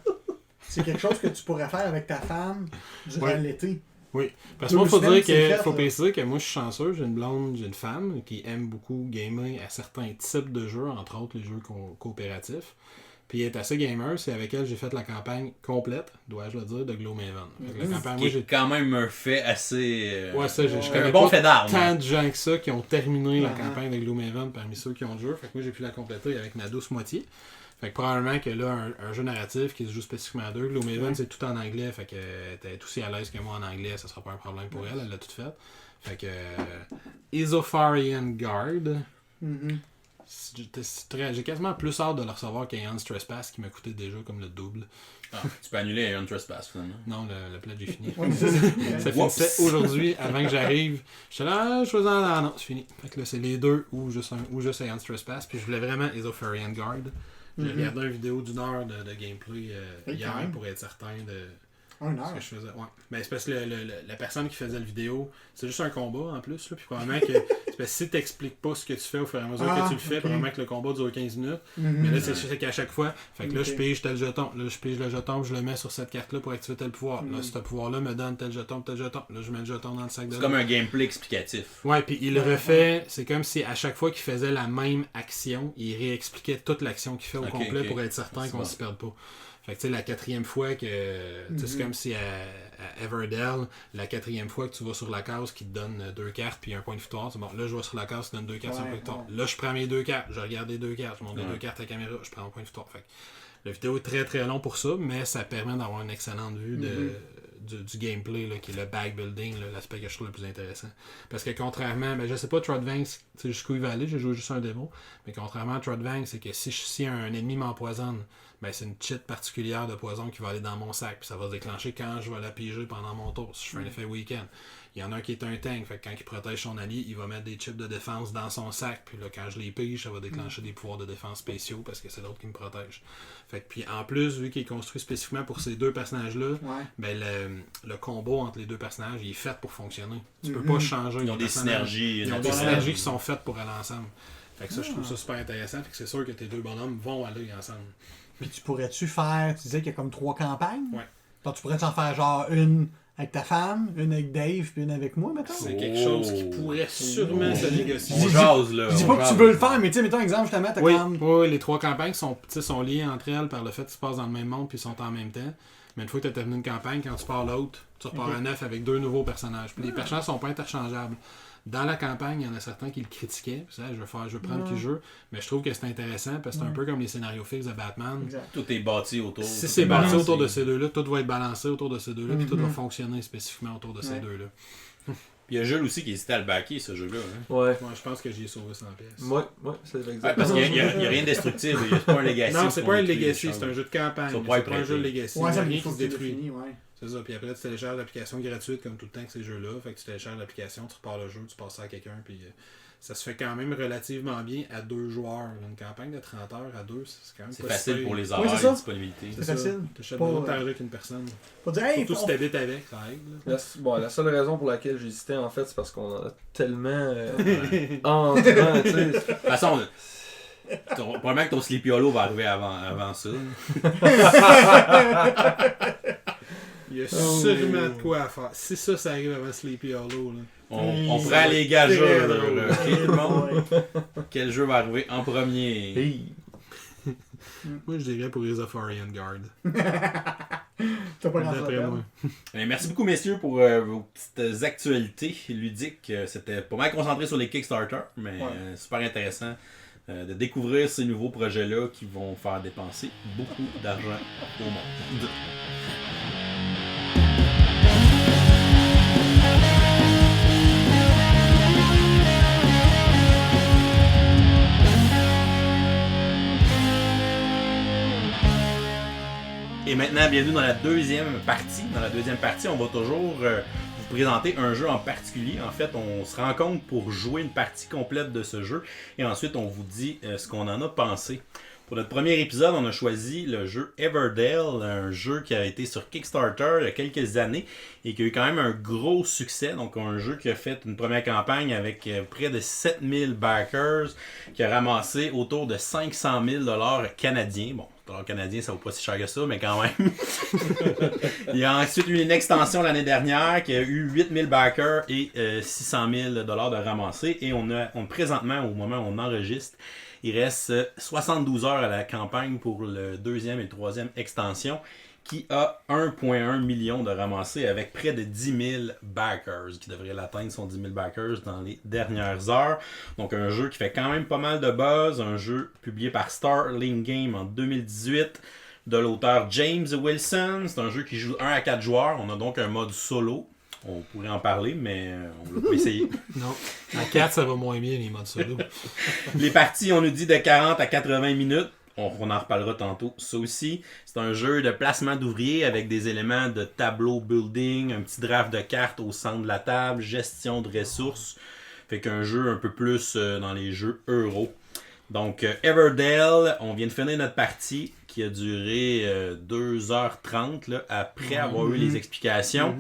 c'est quelque chose que tu pourrais faire avec ta femme durant l'été. Oui, parce que moi, faut préciser que moi, je suis chanceux. J'ai une blonde, j'ai une femme qui aime beaucoup gamer à certains types de jeux, entre autres les jeux coopératifs. Puis elle est assez gamer, c'est avec elle que j'ai fait la campagne complète, dois-je le dire, de Gloomhaven. J'ai quand même un fait assez... je connais un bon fait d'armes. Tant de gens que ça qui ont terminé la campagne de Gloomhaven parmi ceux qui ont le jeu. Fait que moi, j'ai pu la compléter avec ma douce moitié. Fait que probablement que là, un jeu narratif qui se joue spécifiquement à deux, Gloomhaven, c'est tout en anglais. Fait qu'elle était aussi à l'aise que moi en anglais, ça sera pas un problème pour elle. Elle l'a tout fait. Fait que... Isofarian Guard... J'ai quasiment plus hâte de le recevoir qu'Aeon's Trespass qui m'a coûté déjà comme le double. Tu peux annuler Aeon's Trespass finalement. Non, le pledge est fini. Ça finissait aujourd'hui avant que j'arrive. J'étais là, je faisais non, c'est fini. Fait que là, c'est les deux ou juste Aeon's Trespass. Puis je voulais vraiment Isofarian Guard. J'ai regardé une vidéo d'1 heure de gameplay hier pour être certain de. 1 heure. Ce que je faisais. Ouais. Ben, c'est parce que la personne qui faisait la vidéo, c'est juste un combat en plus. Là, puis probablement que. C'est parce que si t'expliques pas ce que tu fais au fur et à mesure que tu le fais, probablement que le combat dure 15 minutes. Mais là, c'est qu'à chaque fois. Fait que là, je pige tel jeton. Là, je pige le jeton, je le mets sur cette carte-là pour activer tel pouvoir. Là, ce pouvoir-là me donne tel jeton, tel jeton. Là, je mets le jeton dans le sac de. C'est comme un gameplay explicatif. Ouais, puis il le refait. C'est comme si à chaque fois qu'il faisait la même action, il réexpliquait toute l'action qu'il fait au complet pour être certain qu'on s'y perde pas. Fait que tu sais, la 4e fois que. C'est comme si à Everdell, la 4e fois que tu vas sur la case qui te donne 2 cartes puis un point de victoire, c'est bon, là je vais sur la case qui donne 2 cartes, c'est un point de victoire. Là je prends mes 2 cartes, je regarde les 2 cartes, je monte les 2 cartes à la caméra, je prends un point de victoire. Fait que la vidéo est très très long pour ça, mais ça permet d'avoir une excellente vue du gameplay, là, qui est le backbuilding, l'aspect que je trouve le plus intéressant. Parce que contrairement, je sais pas, Trotvanks, jusqu'où il va aller, j'ai joué juste un démo, mais contrairement à Trotvanks, c'est que si un ennemi m'empoisonne, c'est une cheat particulière de poison qui va aller dans mon sac, puis ça va se déclencher quand je vais la piger pendant mon tour, si je fais un effet week-end. Il y en a un qui est un tank, fait que quand il protège son allié, il va mettre des chips de défense dans son sac, puis là, quand je les pige, ça va déclencher des pouvoirs de défense spéciaux, parce que c'est l'autre qui me protège. Fait que, puis en plus, vu qu'il est construit spécifiquement pour ces deux personnages-là, le combo entre les deux personnages, il est fait pour fonctionner. Tu peux pas changer. Ils ont des synergies. Ils ont des synergies qui sont faites pour aller ensemble. Fait que ça, je trouve ça super intéressant, fait que c'est sûr que tes deux bonhommes vont aller ensemble. Mais tu pourrais-tu faire, tu disais qu'il y a comme 3 campagnes? Ouais. Donc tu pourrais-tu en faire genre une avec ta femme, une avec Dave, puis une avec moi, mettons? C'est quelque chose qui pourrait sûrement se négocier. On jase, là. Je dis pas que tu veux le faire, mais tu sais, mettons exemple, justement, t'as comme... Oui, les 3 campagnes sont liées entre elles par le fait qu'ils se passent dans le même monde puis ils sont en même temps. Mais une fois que tu as terminé une campagne, quand tu pars l'autre, tu repars à 9 avec 2 nouveaux personnages. Puis les personnages sont pas interchangeables. Dans la campagne, il y en a certains qui le critiquaient. Je veux prendre qui jeu. Mais je trouve que c'est intéressant parce que c'est un peu comme les scénarios fixes de Batman. Exact. Tout est bâti autour. Si c'est bâti autour de ces deux-là, tout va être balancé autour de ces deux-là, puis tout va fonctionner spécifiquement autour de ces deux-là. Puis il y a Jules aussi qui hésitait à le backer, ce jeu-là. Hein. Ouais. Moi, je pense que j'y ai sauvé 100 pièces. Ouais, c'est Ouais, exactement parce qu'il n'y a rien de destructible. C'est pas un Legacy. Non, c'est pas un détruit les Legacy, choses. c'est un jeu de campagne. Ça C'est pourrait pas un être jeu prêté. Legacy. Ouais, Il y a ça rien me faut qui se que tu détruit. définis, ouais. C'est ça, puis après tu télécharges l'application gratuite comme tout le temps que ces jeux-là. Fait que tu télécharges l'application, tu repars le jeu, tu passes ça à quelqu'un, puis ça se fait quand même relativement bien à 2 joueurs. Une campagne de 30 heures à 2, c'est quand même C'est pas facile si pour pire. les Ouais, horaires c'est et ça. disponibilité. C'est facile. T'achètes Pas, besoin de t'arranger avec une personne. Faut dire, hey, Surtout si t'habites avec, ça aide. Là. La seule raison pour laquelle j'hésitais, en fait, c'est parce qu'on en a tellement entrant, tu sais. De toute façon, probablement que ton Sleepy Hollow va arriver avant ça. Il y a sûrement de quoi à faire. Si ça arrive avant Sleepy Hollow, là. On prend les gageurs. Très drôle. OK, le monde? Ouais. Quel jeu va arriver en premier? Hey. Moi, je dirais pour les of Orient Guard. T'as pas grand-chose à D'après perdre. moi. Merci beaucoup, messieurs, pour vos petites actualités ludiques. C'était pas mal concentré sur les Kickstarter, mais Ouais. super intéressant de découvrir ces nouveaux projets-là qui vont faire dépenser beaucoup d'argent au monde. Et maintenant, bienvenue dans la deuxième partie. Dans la deuxième partie, on va toujours vous présenter un jeu en particulier. En fait, on se rencontre pour jouer une partie complète de ce jeu. Et ensuite, on vous dit ce qu'on en a pensé. Pour notre premier épisode, on a choisi le jeu Everdale, un jeu qui a été sur Kickstarter il y a quelques années et qui a eu quand même un gros succès. Donc un jeu qui a fait une première campagne avec près de 7000 backers, qui a ramassé autour de 500 000 $ canadiens. Bon, $$ canadiens, ça vaut pas si cher que ça, mais quand même. Il y a ensuite eu une extension l'année dernière qui a eu 8000 backers et 600 000 $ de ramassés. Et on a présentement, au moment où on enregistre, il reste 72 heures à la campagne pour le deuxième et le troisième extension qui a 1,1 million de ramassés avec près de 10 000 backers qui devrait l'atteindre son 10 000 backers dans les dernières heures. Donc un jeu qui fait quand même pas mal de buzz, un jeu publié par Starling Game en 2018 de l'auteur James Wilson. C'est un jeu qui joue 1 à 4 joueurs. On a donc un mode solo. On pourrait en parler, mais on ne l'a pas essayé. Non. À 4, ça va moins bien, les modes solo. Les parties, on nous dit de 40 à 80 minutes. On en reparlera tantôt. Ça aussi, c'est un jeu de placement d'ouvriers avec des éléments de tableau building, un petit draft de cartes au centre de la table, gestion de ressources. Fait qu'un jeu un peu plus dans les jeux euro. Donc, Everdale, on vient de finir notre partie qui a duré 2h30 là, après avoir eu les explications.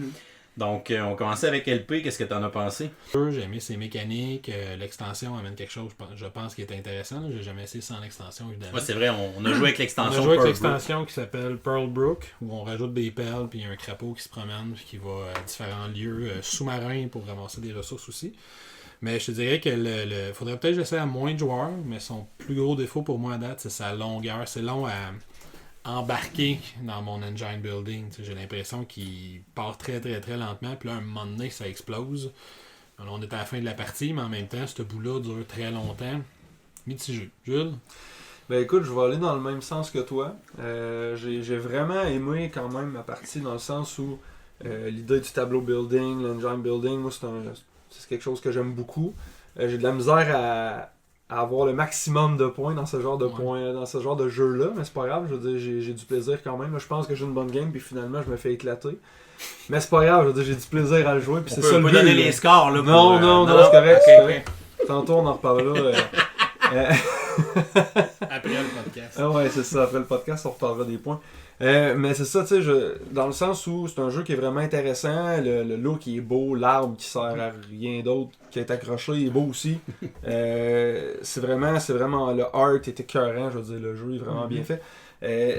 Donc, on commençait avec LP. Qu'est-ce que tu en as pensé? J'ai aimé ses mécaniques. L'extension amène quelque chose, je pense, qui est intéressant. J'ai jamais essayé sans l'extension, évidemment. Ouais, c'est vrai, on a joué avec On l'extension. a joué avec Pearl l'extension qui s'appelle Pearl Brook, où on rajoute des perles, puis il y a un crapaud qui se promène, puis qui va à différents lieux sous-marins pour ramasser des ressources aussi. Mais je te dirais que faudrait peut-être que j'essaie à moins de joueurs, mais son plus gros défaut pour moi à date, c'est sa longueur. C'est long à embarquer dans mon engine building. T'sais, j'ai l'impression qu'il part très très très lentement, puis là, un moment donné, ça explose. Alors, on est à la fin de la partie, mais en même temps, ce bout-là dure très longtemps. Mitigé. Jules? Ben écoute, je vais aller dans le même sens que toi. J'ai vraiment aimé quand même ma partie dans le sens où l'idée du tableau building, l'engine building, moi c'est quelque chose que j'aime beaucoup. J'ai de la misère à avoir le maximum de points dans ce genre de points, dans ce genre de jeu-là, mais c'est pas grave, je veux dire, j'ai du plaisir quand même. Là, je pense que j'ai une bonne game, puis finalement je me fais éclater. Mais c'est pas grave, je veux dire, j'ai du plaisir à le jouer, puis c'est ça le but. Donner les scores là. Non, non, c'est correct, c'est correct. Tantôt on en reparlera. Après le podcast. Ah ouais, c'est ça. Après le podcast, on reparlera des points. Mais c'est ça, tu sais, dans le sens où c'est un jeu qui est vraiment intéressant. Le look il est beau, l'arbre qui sert à rien d'autre qui est accroché, il est beau aussi. C'est vraiment le art est écœurant, je veux dire, le jeu est vraiment bien fait.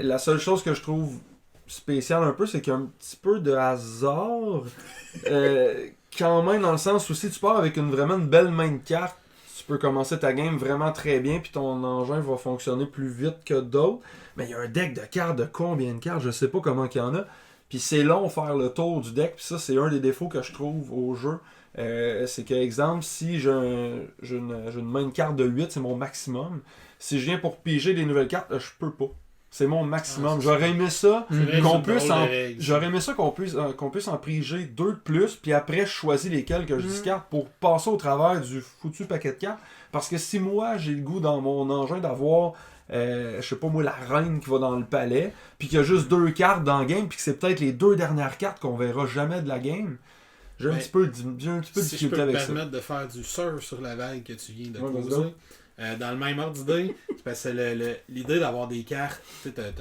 La seule chose que je trouve spéciale un peu, c'est qu'il y a un petit peu de hasard. Quand même, dans le sens où si tu pars avec vraiment une belle main de cartes, tu peux commencer ta game vraiment très bien, puis ton engin va fonctionner plus vite que d'autres. Mais il y a un deck de cartes, de combien de cartes, je sais pas comment il y en a. Puis c'est long faire le tour du deck, puis ça c'est un des défauts que je trouve au jeu. C'est que, exemple, si j'ai une main de carte de 8, c'est mon maximum. Si je viens pour piger des nouvelles cartes, je peux pas. C'est mon maximum. Ah, c'est J'aurais aimé ça C'est vrai que qu'on c'est une puisse drôle en... de règle. J'aurais aimé ça qu'on puisse en piger 2 de plus, puis après je choisis lesquels que je discarte pour passer au travers du foutu paquet de cartes. Parce que si moi j'ai le goût dans mon engin d'avoir, je sais pas moi, la reine qui va dans le palais, puis qu'il y a juste 2 cartes dans le game, puis que c'est peut-être les 2 dernières cartes qu'on verra jamais de la game, j'ai un Ben, petit peu de Si je difficulté peux me avec ça. permettre de faire du surf sur la vague que tu viens de Ouais, vas-y poser, donc. dans le même ordre d'idée, c'est parce que l'idée d'avoir des cartes, tu sais,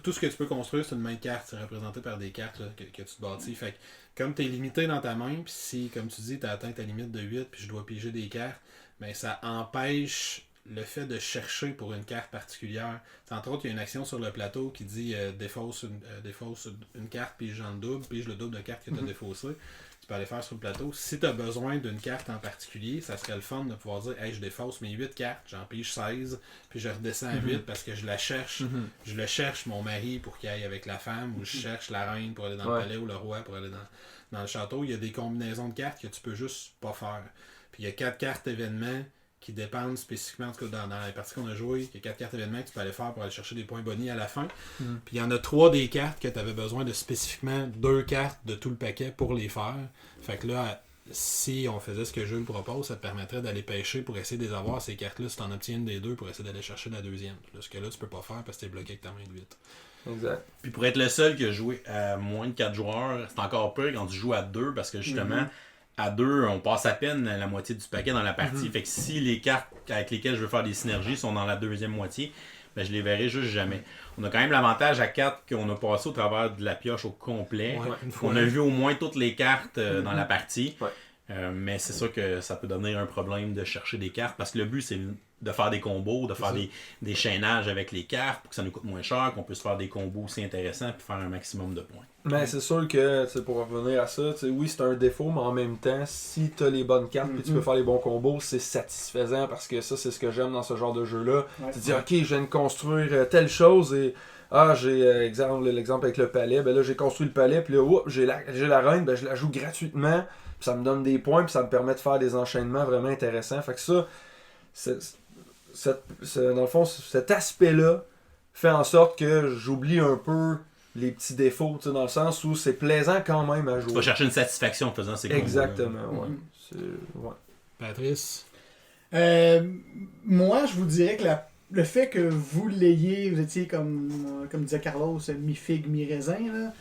tout ce que tu peux construire, c'est une main de cartes, c'est représenté par des cartes là, que tu te bâtis. Fait que, comme tu es limité dans ta main, puis si, comme tu dis, tu as atteint ta limite de 8, puis je dois piger des cartes, ben ça empêche le fait de chercher pour une carte particulière. T'sais, entre autres, il y a une action sur le plateau qui dit défausse une carte, pige en double, pige le double de cartes que tu as défaussé. Tu peux aller faire sur le plateau. Si tu as besoin d'une carte en particulier, ça serait le fun de pouvoir dire hey, je défausse mes 8 cartes, j'en pige 16, puis je redescends à 8 parce que je la cherche. Je le cherche, mon mari, pour qu'il aille avec la femme, ou je cherche la reine pour aller dans le palais, ou le roi pour aller dans le château. Il y a des combinaisons de cartes que tu peux juste pas faire. Puis il y a 4 cartes événements qui dépendent spécifiquement, en tout cas dans les parties qu'on a jouées, il y a 4 cartes événements que tu peux aller faire pour aller chercher des points bonus à la fin. Puis il y en a 3 des cartes que tu avais besoin de spécifiquement 2 cartes de tout le paquet pour les faire. Fait que là, si on faisait ce que je le propose, ça te permettrait d'aller pêcher pour essayer de les avoir, ces cartes-là, si tu en obtiens une des 2 pour essayer d'aller chercher la deuxième. Là, ce que là, tu peux pas faire parce que tu es bloqué avec ta main de 8. Exact. Puis pour être le seul qui a joué à moins de 4 joueurs, c'est encore pire quand tu joues à 2 parce que justement, à 2, on passe à peine la moitié du paquet dans la partie. Fait que si les cartes avec lesquelles je veux faire des synergies sont dans la deuxième moitié, ben je les verrai juste jamais. On a quand même l'avantage à 4 qu'on a passé au travers de la pioche au complet. Ouais, une fois. On a vu au moins toutes les cartes dans la partie. Ouais. Mais c'est sûr que ça peut devenir un problème de chercher des cartes parce que le but c'est de faire des combos, de faire des chaînages avec les cartes pour que ça nous coûte moins cher, qu'on puisse faire des combos aussi intéressants et faire un maximum de points. Mais c'est sûr que, pour revenir à ça, oui, c'est un défaut, mais en même temps, si tu as les bonnes cartes et tu peux faire les bons combos, c'est satisfaisant parce que ça, c'est ce que j'aime dans ce genre de jeu-là. Tu te dis, ok, je viens de construire telle chose et j'ai l'exemple avec le palais, ben là j'ai construit le palais, puis là, j'ai la reine, ben je la joue gratuitement, puis ça me donne des points, puis ça me permet de faire des enchaînements vraiment intéressants. Fait que ça, dans le fond, cet aspect-là fait en sorte que j'oublie un peu les petits défauts, dans le sens où c'est plaisant quand même à jouer. Tu vas chercher une satisfaction en faisant ces combos. Exactement, ouais. Ouais. Patrice? Moi, je vous dirais que le fait que vous l'ayez, vous étiez comme disait Carlos, mi-figue, mi-raisin, là,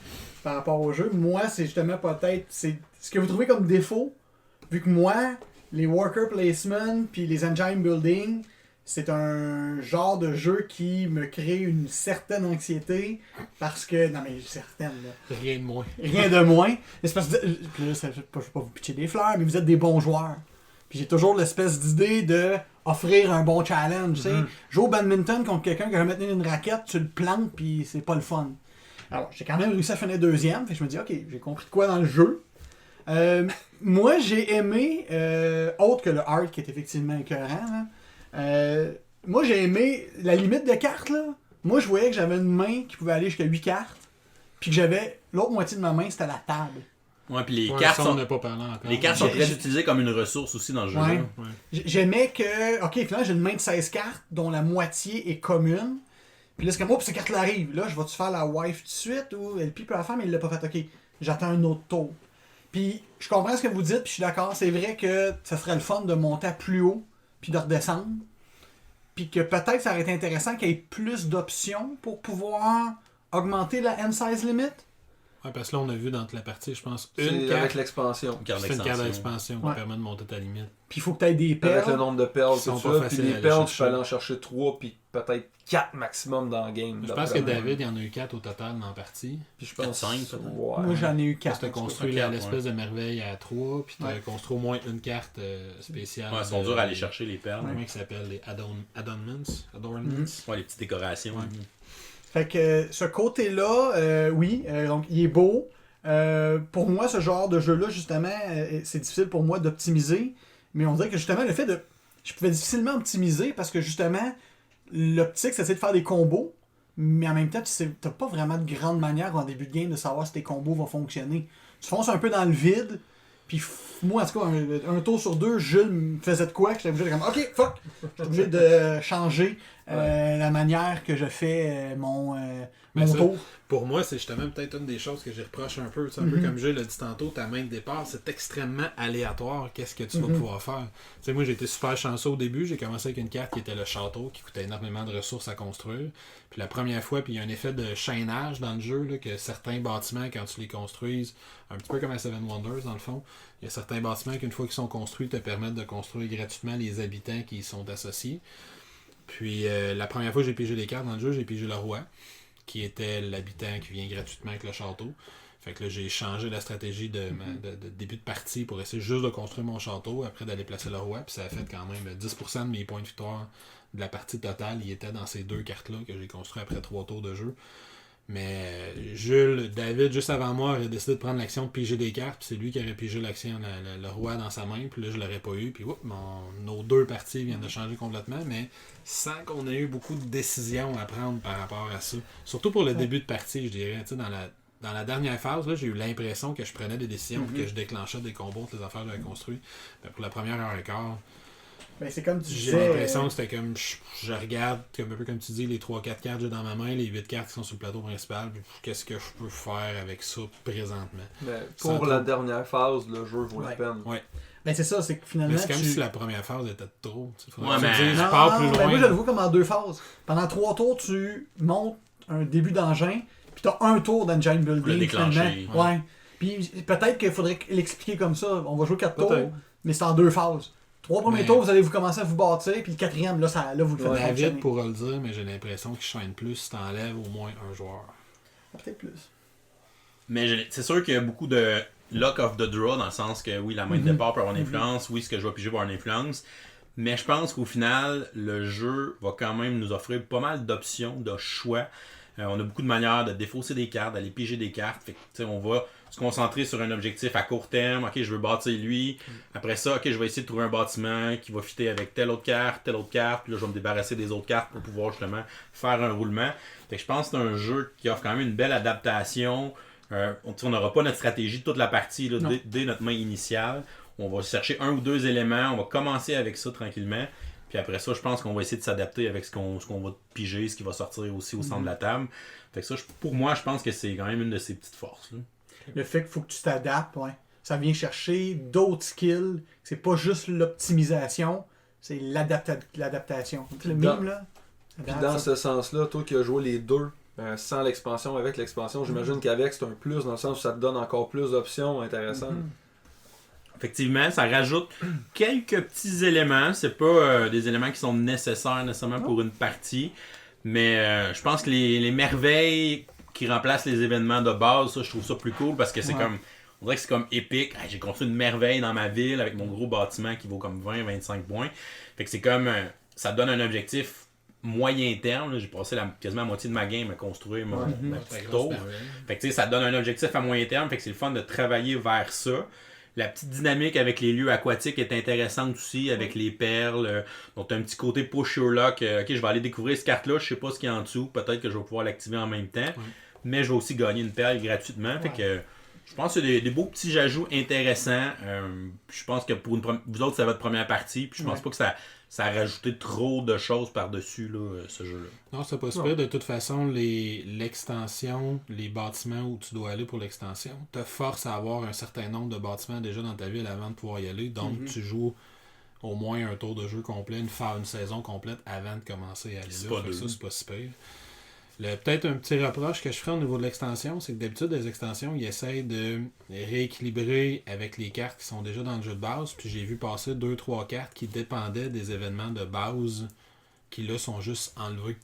par rapport au jeu, moi, c'est justement peut-être c'est ce que vous trouvez comme défaut, vu que moi, les worker placement puis les engine building, c'est un genre de jeu qui me crée une certaine anxiété parce que. Non, mais certaine, là. Rien de moins. Rien de moins. Mais c'est parce que. Puis là, je vais pas vous pitcher des fleurs, mais vous êtes des bons joueurs. Puis j'ai toujours l'espèce d'idée de offrir un bon challenge. Tu sais, jouer au badminton contre quelqu'un qui va mettre une raquette, tu le plantes, puis c'est pas le fun. Alors, j'ai quand même réussi à finir deuxième. Fait que je me dis, ok, j'ai compris de quoi dans le jeu. Moi, j'ai aimé, autre que le art qui est effectivement écœurant, là, moi j'ai aimé la limite de cartes là. Moi je voyais que j'avais une main qui pouvait aller jusqu'à 8 cartes. Puis que j'avais l'autre moitié de ma main c'était la table. Ouais, puis Ouais, cartes ça, sont on n'a pas parlé encore. les cartes sont très utilisées comme une ressource aussi dans le jeu. Ouais. Là. J'aimais que. Ok, finalement j'ai une main de 16 cartes dont la moitié est commune. Puis là c'est comme oh, puis ces cartes-là arrivent. Là, je vais-tu faire la wife tout de suite ou elle peut la faire, mais il l'a pas fait. Ok, j'attends un autre tour. Puis je comprends ce que vous dites, puis je suis d'accord, c'est vrai que ça serait le fun de monter à plus haut puis de redescendre. Puis que peut-être ça aurait été intéressant qu'il y ait plus d'options pour pouvoir augmenter la end size limit. Ouais, parce que là, on a vu dans toute la partie, je pense, C'est une avec carte. l'expansion. Une carte C'est une carte d'extension. d'expansion qui Ouais. permet de monter ta limite. Puis il faut que tu aies des Avec le perles. nombre de perles, Ils sont tout pas ça. Puis faciles à les aller perles, tu chercher. peux aller en chercher 3, puis peut-être 4 maximum dans le game. Je pense que David, il y en a eu 4 au total dans la partie. Puis je pense 4, 5, peut-être. ouais. Moi j'en ai eu Parce 4. que tu as construit quatre, l'espèce de merveille à 3, puis tu as Ouais. construit au moins une carte spéciale. Ouais, ils sont durs à aller chercher les perles. Comment qui s'appelle les adornments. Ouais, les petites décorations. Ouais. Fait que ce côté-là, oui, donc il est beau. Pour moi, ce genre de jeu-là, justement, c'est difficile pour moi d'optimiser. Mais on dirait que justement, le fait de. Je pouvais difficilement optimiser parce que justement, l'optique, c'est de faire des combos. Mais en même temps, tu n'as pas vraiment de grande manière en début de game de savoir si tes combos vont fonctionner. Tu fonces un peu dans le vide. Puis moi, en tout cas, un tour sur 2, Jules me faisait de quoi que j'étais obligé de comme, ok, fuck! J'étais obligé de changer la manière que je fais mon ça, tour. Pour moi, c'est justement peut-être une des choses que j'y reproche un peu. Tu sais, un peu comme Gilles l'a dit tantôt, ta main de départ, c'est extrêmement aléatoire. Qu'est-ce que tu vas pouvoir faire? Tu sais, moi, j'ai été super chanceux au début. J'ai commencé avec une carte qui était le château, qui coûtait énormément de ressources à construire. Puis la première fois, puis il y a un effet de chaînage dans le jeu, là, que certains bâtiments, quand tu les construises, un petit peu comme à Seven Wonders, dans le fond, il y a certains bâtiments qu'une fois qu'ils sont construits, te permettent de construire gratuitement les habitants qui y sont associés. Puis la première fois que j'ai pigé les cartes dans le jeu, j'ai pigé le roi, qui était l'habitant qui vient gratuitement avec le château. Fait que là, j'ai changé la stratégie de début de partie pour essayer juste de construire mon château, après d'aller placer le roi, puis ça a fait quand même 10% de mes points de victoire de la partie totale. Il était dans ces 2 cartes-là que j'ai construit après 3 tours de jeu. Mais David, juste avant moi, aurait décidé de prendre l'action de piger des cartes, puis c'est lui qui aurait pigé l'action, le roi dans sa main, puis là, je l'aurais pas eu, puis nos 2 parties viennent de changer complètement, mais sans qu'on ait eu beaucoup de décisions à prendre par rapport à ça. Surtout pour le début de partie, je dirais. Tu sais, dans la dernière phase, là, j'ai eu l'impression que je prenais des décisions, puis que je déclenchais des combos, toutes les affaires que j'avais construites. Mais pour la première heure et quart, Ben, c'est comme tu j'ai disais, l'impression que c'était comme je regarde, un peu comme tu dis, les 3-4 cartes que j'ai dans ma main, les 8 cartes qui sont sur le plateau principal, puis qu'est-ce que je peux faire avec ça présentement. Mais pour la dernière phase, le jeu vaut la peine. Ouais. ben c'est ça, c'est que finalement Mais c'est comme si la première phase était trop. Ouais, mais- Non, pars plus ben loin. moi je le vois comme en 2 phases. Pendant 3 tours, tu montes un début d'engin, puis t'as un tour d'engine Pour le building déclencher. finalement. Ouais. Puis peut-être qu'il faudrait l'expliquer comme ça. On va jouer 4 tours, Peut-être. mais c'est en 2 phases. 3 premiers Mais- tours, vous allez vous commencer à vous bâtir, puis le 4e, là, vous le faites David fonctionner. pourra le dire, mais j'ai l'impression qu'il chaîne plus si t'enlèves au moins un joueur. Peut-être plus. Mais c'est sûr qu'il y a beaucoup de luck of the draw, dans le sens que oui, la main de départ peut avoir une influence, oui, ce que je vais piger va avoir une influence. Mais je pense qu'au final, le jeu va quand même nous offrir pas mal d'options, de choix. On a beaucoup de manières de défausser des cartes, d'aller piger des cartes. Fait que, tu sais, on va se concentrer sur un objectif à court terme. Ok, je veux bâtir lui. Après ça, ok, je vais essayer de trouver un bâtiment qui va fitter avec telle autre carte. Puis là, je vais me débarrasser des autres cartes pour pouvoir justement faire un roulement. Fait que je pense que c'est un jeu qui offre quand même une belle adaptation. On n'aura pas notre stratégie toute la partie là, dès notre main initiale. On va chercher 1 ou 2 éléments. On va commencer avec ça tranquillement. Puis après ça, je pense qu'on va essayer de s'adapter avec ce qu'on va piger, ce qui va sortir aussi au centre de la table. Fait que ça, pour moi, je pense que c'est quand même une de ses petites forces. Là. Le fait qu'il faut que tu t'adaptes, ouais. Ça vient chercher d'autres skills. C'est pas juste l'optimisation, c'est l'adaptation. Tu sais, le mime, là. Puis dans ce sens-là, toi qui as joué les 2, sans l'expansion, avec l'expansion, j'imagine qu'avec c'est un plus, dans le sens où ça te donne encore plus d'options intéressantes. Effectivement, ça rajoute quelques petits éléments. C'est pas des éléments qui sont nécessaires nécessairement pour une partie. Mais je pense que les merveilles qui remplacent les événements de base, ça, je trouve ça plus cool parce que c'est comme. On dirait que c'est comme épique. J'ai construit une merveille dans ma ville avec mon gros bâtiment qui vaut comme 20-25 points. Fait que c'est comme. Ça donne un objectif moyen terme. Là. J'ai passé quasiment la moitié de ma game à construire ma petite tour. Fait que tu sais, ça donne un objectif à moyen terme. Fait que c'est le fun de travailler vers ça. La petite dynamique avec les lieux aquatiques est intéressante aussi, avec les perles. Donc, tu as un petit côté push your luck. Ok, je vais aller découvrir cette carte-là, je sais pas ce qu'il y a en dessous. Peut-être que je vais pouvoir l'activer en même temps. Mais je vais aussi gagner une perle gratuitement. Fait que je pense que c'est des beaux petits ajouts intéressants. Je pense que pour vous autres, c'est votre première partie. Puis je pense pas que ça a rajouté trop de choses par-dessus là, ce jeu-là. Non, c'est pas super. De toute façon, l'extension, les bâtiments où tu dois aller pour l'extension, te force à avoir un certain nombre de bâtiments déjà dans ta ville avant de pouvoir y aller. Donc, tu joues au moins un tour de jeu complet, une saison complète avant de commencer à aller C'est là. pas Ça, c'est pas super. Peut-être un petit reproche que je ferais au niveau de l'extension, c'est que d'habitude, les extensions, ils essayent de rééquilibrer avec les cartes qui sont déjà dans le jeu de base. Puis j'ai vu passer 2-3 cartes qui dépendaient des événements de base qui là sont juste enlevés.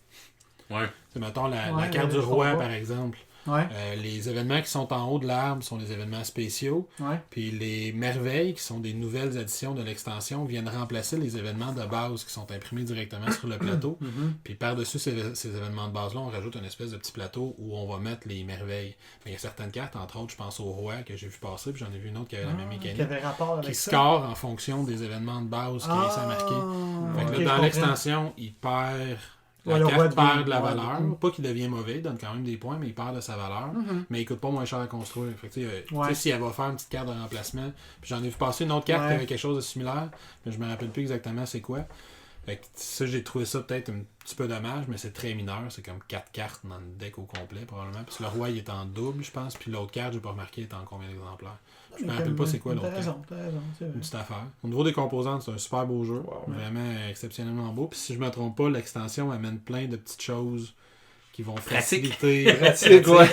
Ouais. C'est mettons la carte du roi, par exemple. Ouais. Les événements qui sont en haut de l'arbre sont les événements spéciaux. Ouais. Puis les merveilles, qui sont des nouvelles additions de l'extension, viennent remplacer les événements de base qui sont imprimés directement sur le plateau. Puis par-dessus ces événements de base-là, on rajoute une espèce de petit plateau où on va mettre les merveilles. Mais il y a certaines cartes, entre autres, je pense au roi que j'ai vu passer, puis j'en ai vu une autre qui avait la même mécanique. Qui avait rapport avec Qui ça. score en fonction des événements de base qui réussissent à marquer. Fait que là, dans l'extension, il perd... La carte perd de la valeur. Pas qu'il devient mauvais, il donne quand même des points, mais il perd de sa valeur. Mais il coûte pas moins cher à construire. Fait que, tu sais, si elle va faire une petite carte de remplacement, puis j'en ai vu passer une autre carte qui avait quelque chose de similaire, mais je me rappelle plus exactement c'est quoi. Fait que ça, j'ai trouvé ça peut-être un petit peu dommage, mais c'est très mineur. C'est comme 4 cartes dans le deck au complet, probablement. Parce que le roi, il est en double, je pense. Puis l'autre carte, j'ai pas remarqué, est en combien d'exemplaires. Je me rappelle pas c'est quoi l'autre carte. T'as raison, c'est vrai. Une petite affaire. Au niveau des composantes, c'est un super beau jeu. Wow. Vraiment exceptionnellement beau. Puis si je me trompe pas, l'extension amène plein de petites choses qui vont faciliter. Pratique, ouais.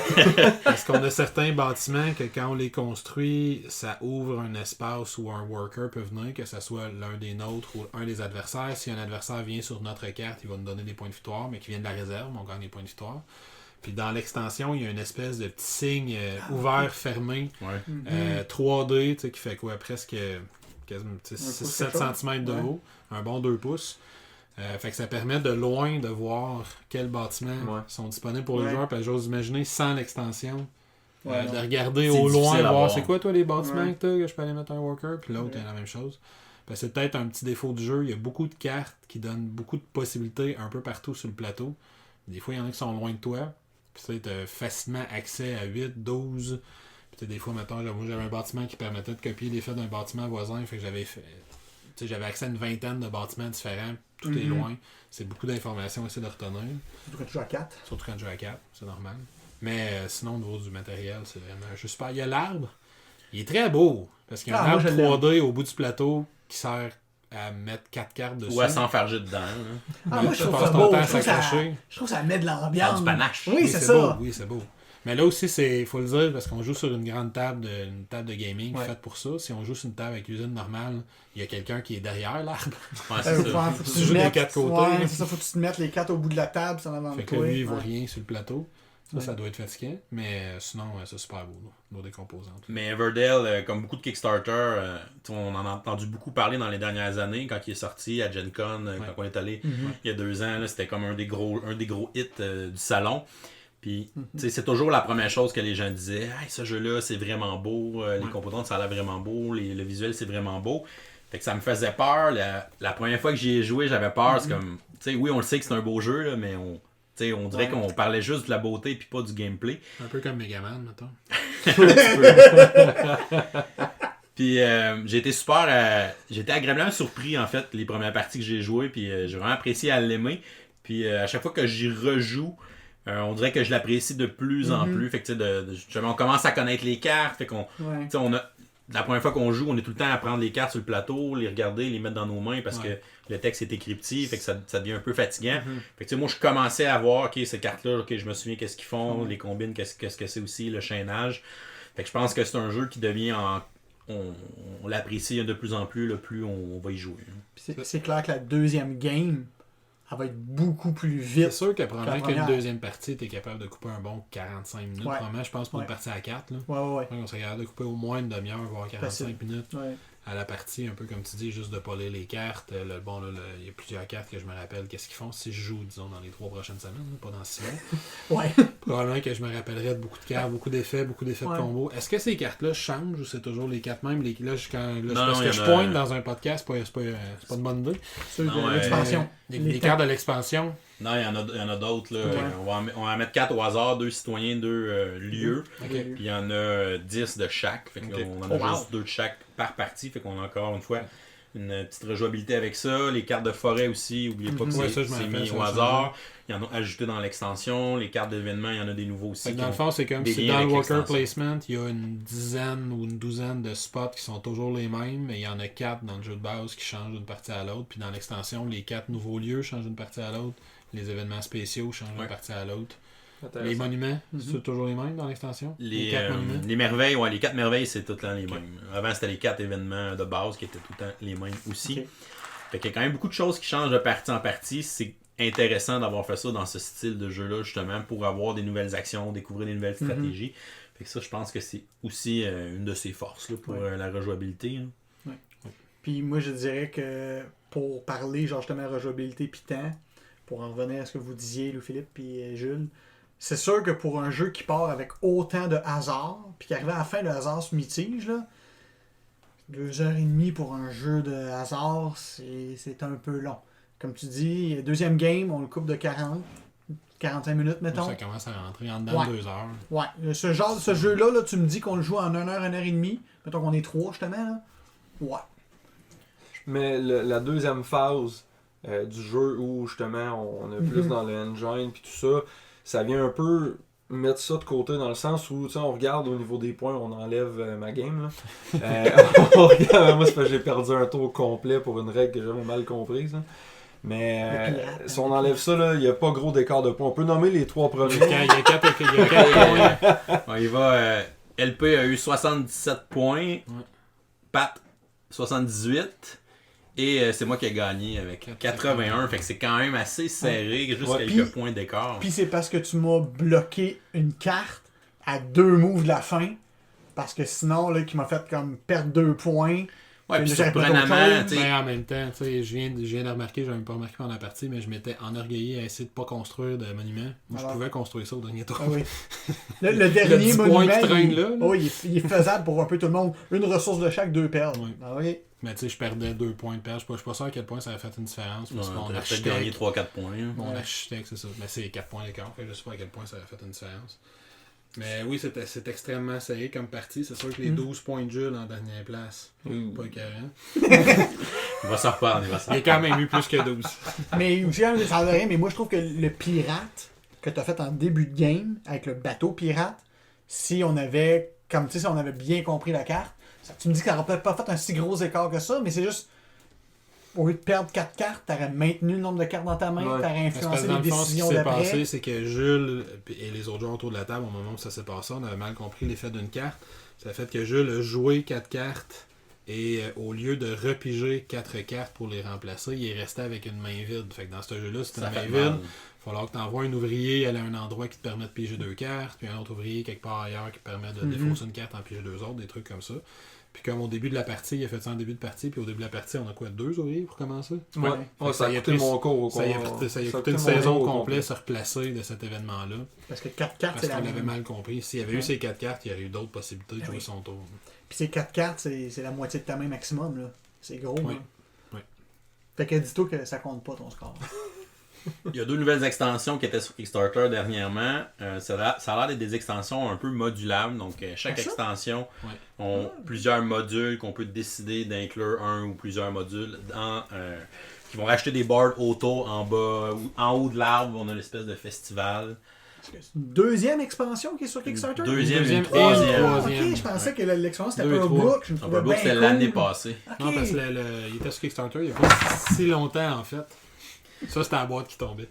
Parce qu'on a certains bâtiments que quand on les construit, ça ouvre un espace où un worker peut venir, que ce soit l'un des nôtres ou un des adversaires. Si un adversaire vient sur notre carte, il va nous donner des points de victoire, mais qui vient de la réserve, on gagne des points de victoire. Puis dans l'extension, il y a une espèce de petit signe ouvert, fermé, 3D, tu sais, qui fait quoi, presque quasiment 7 cm de haut, un bon 2 pouces. Fait que ça permet de loin de voir quels bâtiments sont disponibles pour les joueurs. Puis j'ose imaginer sans l'extension, de regarder au loin, voir c'est quoi toi les bâtiments que t'as, que je peux aller mettre un worker, puis l'autre il y a la même chose. Parce que c'est peut-être un petit défaut du jeu, il y a beaucoup de cartes qui donnent beaucoup de possibilités un peu partout sur le plateau. Des fois il y en a qui sont loin de toi, puis tu as facilement accès à 8, 12. Puis des fois, mettons, moi j'avais un bâtiment qui permettait de copier l'effet d'un bâtiment voisin, fait que j'avais accès à une vingtaine de bâtiments différents. Tout est loin. C'est beaucoup d'informations à essayer de retenir. Surtout quand tu joues à 4. Surtout quand tu joues à 4, c'est normal. Mais sinon, au niveau du matériel, c'est vraiment un jeu super. Il y a l'arbre. Il est très beau. Parce qu'il y a un arbre 3D au bout du plateau qui sert à mettre 4 cartes dessus. Ou à s'enfarger dedans. Hein. Moi, je trouve passes ça ton beau. temps à Je trouve s'accrocher. que ça met de l'ambiance. Du panache. Oui, c'est c'est ça. Beau. Oui, c'est beau. Mais là aussi, il faut le dire, parce qu'on joue sur une grande table de gaming faite pour ça. Si on joue sur une table avec cuisine normale, il y a quelqu'un qui est derrière l'arbre. Ouais, c'est ça. Faut que Tu joues des 4 côtés. Ouais, c'est ça, faut que tu te mettes les 4 au bout de la table, c'est en avant de Fait que toi. lui, il voit rien sur le plateau. Ça doit être fatiguant. Mais sinon, c'est super beau, là, des composantes. Mais Everdell, comme beaucoup de Kickstarter, on en a entendu beaucoup parler dans les dernières années, quand il est sorti à Gen Con, quand on est allé il y a 2 ans, là, c'était comme un des gros hits du salon. Puis, c'est toujours la première chose que les gens disaient. Hey, ce jeu-là, c'est vraiment beau. Les composantes, ça a l'air vraiment beau. Le visuel, c'est vraiment beau. Fait que ça me faisait peur. La première fois que j'y ai joué, j'avais peur. C'est comme, oui, on le sait que c'est un beau jeu, là, mais on dirait qu'on parlait juste de la beauté puis pas du gameplay. Un peu comme Megaman, mettons. Puis j'ai été j'étais agréablement surpris en fait les premières parties que j'ai jouées. Puis j'ai vraiment apprécié à l'aimer. Puis à chaque fois que j'y rejoue, on dirait que je l'apprécie de plus en plus. Fait que justement, on commence à connaître les cartes. Fait qu'on, la première fois qu'on joue, on est tout le temps à prendre les cartes sur le plateau, les regarder, les mettre dans nos mains parce que le texte est écrit petit. Fait que ça devient un peu fatigant. Fait que moi, je commençais à voir, ok, ces cartes-là, ok, je me souviens qu'est-ce qu'ils font, les combines, qu'est-ce que c'est aussi, le chaînage. Fait que je pense que c'est un jeu qui devient on l'apprécie de plus en plus, le plus on va y jouer. C'est clair que la deuxième game, elle va être beaucoup plus vite. C'est sûr que probablement que la qu'une première. deuxième partie, tu es capable de couper un bon 45 minutes. Probablement, je pense, pour une partie à 4. Là. Ouais. On serait capable de couper au moins une demi-heure, voire 45 minutes à la partie, un peu comme tu dis, juste de polir les cartes. Il y a plusieurs cartes que je me rappelle qu'est-ce qu'ils font si je joue, disons, dans les 3 prochaines semaines, là, pas dans 6 mois. Probablement que je me rappellerai de beaucoup de cartes, beaucoup d'effets de combos. Est-ce que ces cartes-là changent ou c'est toujours les cartes mêmes? Parce que je pointe dans un podcast, c'est pas une bonne idée. Ceux de l'expansion. Les cartes de l'expansion. Non, il y en a d'autres. Là. On va en mettre 4 au hasard, 2 citoyens, 2 lieux. Puis il y en a 10 de chaque. Fait qu'on en a juste 2 de chaque par partie. Fait qu'on a encore une fois une petite rejouabilité avec ça. Les cartes de forêt aussi, n'oubliez pas que c'est mis au hasard. Il y en a ajouté dans l'extension. Les cartes d'événements, il y en a des nouveaux aussi. Dans le fond, c'est comme si dans le worker placement, il y a une dizaine ou une douzaine de spots qui sont toujours les mêmes, mais il y en a 4 dans le jeu de base qui changent d'une partie à l'autre. Puis dans l'extension, les 4 nouveaux lieux changent d'une partie à l'autre. Les événements spéciaux changent d'une partie à l'autre. Les monuments, c'est toujours les mêmes dans l'extension? Les merveilles, les 4 merveilles, c'est tout le temps les mêmes. Avant, c'était les 4 événements de base qui étaient tout le temps les mêmes aussi. Fait qu'il y a quand même beaucoup de choses qui changent de partie en partie. C'est intéressant d'avoir fait ça dans ce style de jeu-là, justement, pour avoir des nouvelles actions, découvrir des nouvelles stratégies. Fait que ça, je pense que c'est aussi une de ses forces là, pour la rejouabilité. Hein. Puis moi, je dirais que pour parler, genre, justement, rejouabilité pis temps, pour en revenir à ce que vous disiez, Louis-Philippe et Jules, c'est sûr que pour un jeu qui part avec autant de hasard, puis qui arrive à la fin, le hasard se mitige, là, 2h30 pour un jeu de hasard, c'est un peu long. Comme tu dis, deuxième game, on le coupe de 45 minutes, mettons. Ça commence à rentrer en dedans de 2 heures. Ouais. Ce jeu-là, là, tu me dis qu'on le joue en 1h30, mettons qu'on est 3, justement, là. Ouais. Mais la deuxième phase, du jeu où justement on est plus dans le engine puis tout ça, ça vient un peu mettre ça de côté dans le sens où on regarde au niveau des points, on enlève ma game. Là. On regarde, moi c'est parce que j'ai perdu un tour complet pour une règle que j'avais mal comprise. Hein. Mais si on enlève ça, il n'y a pas gros d'écart de points. On peut nommer les 3 premiers. Il y a 4 points. Ouais, il va. LP a eu 77 points. Pat 78. Et c'est moi qui ai gagné avec 81. Fait que c'est quand même assez serré, juste quelques points d'écart. Puis c'est parce que tu m'as bloqué une carte à 2 moves de la fin. Parce que sinon, là, qui m'a fait comme perdre 2 points. Ouais, puis j'aurais pas surprenamment, d'autre tu sais. Mais en même temps, je viens de remarquer, je n'avais pas remarqué pendant la partie, mais je m'étais enorgueilli à essayer de ne pas construire de monument. Moi, je pouvais construire ça au dernier tour. Ah oui. Le dernier petit monument, point qui traîne là. Oh, il est faisable pour un peu tout le monde. Une ressource de chaque, 2 perles. Oui. Ah oui. Mais tu sais, je perdais 2 points de perte. Je suis pas sûr à quel point ça avait fait une différence. Parce Ouais, que mon t'aurais peut-être gagné architecte, 3-4 points. Hein. mon architecte, c'est ça. Mais c'est 4 points d'écart. Je sais pas à quel point ça avait fait une différence. Mais oui, c'est extrêmement serré comme partie. C'est sûr que les 12 points de Jules en dernière place, pas écœurant. Il va s'en reparler, Il a quand même eu plus que 12. Mais aussi, ça veut rien, mais moi je trouve que le pirate que tu as fait en début de game, avec le bateau pirate, si on avait, comme tu sais, si on avait bien compris la carte, tu me dis que ça n'aurait peut-être pas fait un si gros écart que ça, mais c'est juste, au lieu de perdre 4 cartes, tu aurais maintenu le nombre de cartes dans ta main, tu aurais influencé les décisions Ce qui s'est d'après. passé, c'est que Jules et les autres joueurs autour de la table, au moment où ça s'est passé, on avait mal compris l'effet d'une carte. Ça fait que Jules a joué 4 cartes et au lieu de repiger 4 cartes pour les remplacer, il est resté avec une main vide. Fait que dans ce jeu-là, c'est une main vide. Il va falloir que tu envoies un ouvrier aller à un endroit qui te permet de piger 2 cartes, puis un autre ouvrier quelque part ailleurs qui te permet de défausser une carte en piger 2 autres, des trucs comme ça. Puis comme au début de la partie, il a fait ça en début de partie, puis au début de la partie, on a quoi, 2 ouvriers pour commencer? Ouais. Ça a coûté mon cours. Ça a coûté une saison complète se replacer de cet événement-là. Parce que 4 cartes, c'est Parce la qu'on l'avait même. mal compris. S'il y avait eu ces 4 cartes, il y aurait eu d'autres possibilités de jouer son tour. Puis ces 4 cartes, c'est la moitié de ta main maximum, là. C'est gros, Oui. là. Oui. Fait que dis-toi que ça compte pas ton score. Il y a 2 nouvelles extensions qui étaient sur Kickstarter dernièrement. Ça a l'air d'être des extensions un peu modulables. Donc, chaque extension ont plusieurs modules qu'on peut décider d'inclure un ou plusieurs modules qui vont racheter des boards autour, en bas, ou en haut de l'arbre. On a l'espèce de festival. Deuxième expansion qui est sur Kickstarter? Deuxième et troisième. Ok, je pensais que l'expansion c'était Deux et pas un trois. book. Je me trouvais Book, bien c'était cool. l'année passée. Ok. Non, parce que il était sur Kickstarter il n'y a pas si longtemps, en fait. Ça, c'était la boîte qui tombait.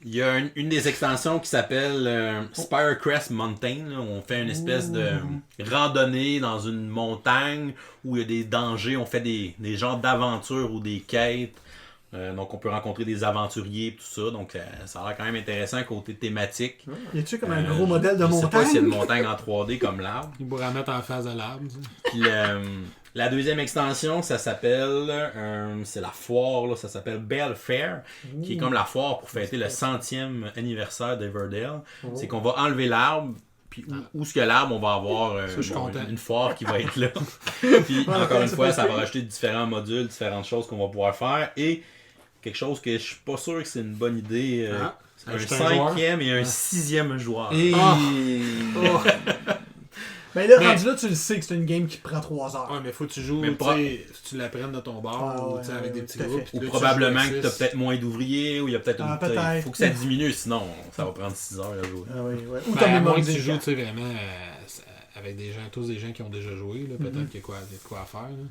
Il y a une des extensions qui s'appelle Spirecrest Mountain, là, où on fait une espèce de randonnée dans une montagne où il y a des dangers, on fait des genres d'aventures ou des quêtes. Donc on peut rencontrer des aventuriers et tout ça. Donc ça a l'air quand même intéressant côté thématique. Y a-tu comme un gros modèle de Je sais pas s'il y a une montagne? montagne en 3D comme l'arbre. Il pourrait la mettre en face de l'arbre. Puis la deuxième extension, ça s'appelle, c'est la foire, là, ça s'appelle Bell Fair, qui est comme la foire pour fêter le 100e anniversaire d'Everdale. C'est qu'on va enlever l'arbre, puis où ce que l'arbre, on va avoir une foire qui va être là. Puis encore une fois, ça va rajouter différents modules, différentes choses qu'on va pouvoir faire. Et quelque chose que je suis pas sûr que c'est une bonne idée, un 5e et un 6e joueur. Ben là, rendu là, tu le sais que c'est une game qui prend 3 heures. Ouais, mais faut que tu joues, Mais tu sais, si tu la prennes de ton bord, tu sais, avec des petits tout à groupes. fait. Ou puis là, probablement tu joues que à tu as six. peut-être moins d'ouvriers, ou il y a peut-être une. peut-être. Il faut que ça diminue, sinon ça va prendre 6 heures à jouer. Ah oui, ouais. Ou Ben, t'as à moins que mémorisé tu le joues, camp. tu sais, vraiment avec des gens, tous des gens qui ont déjà joué, là, peut-être qu'il y a quoi à faire. Là.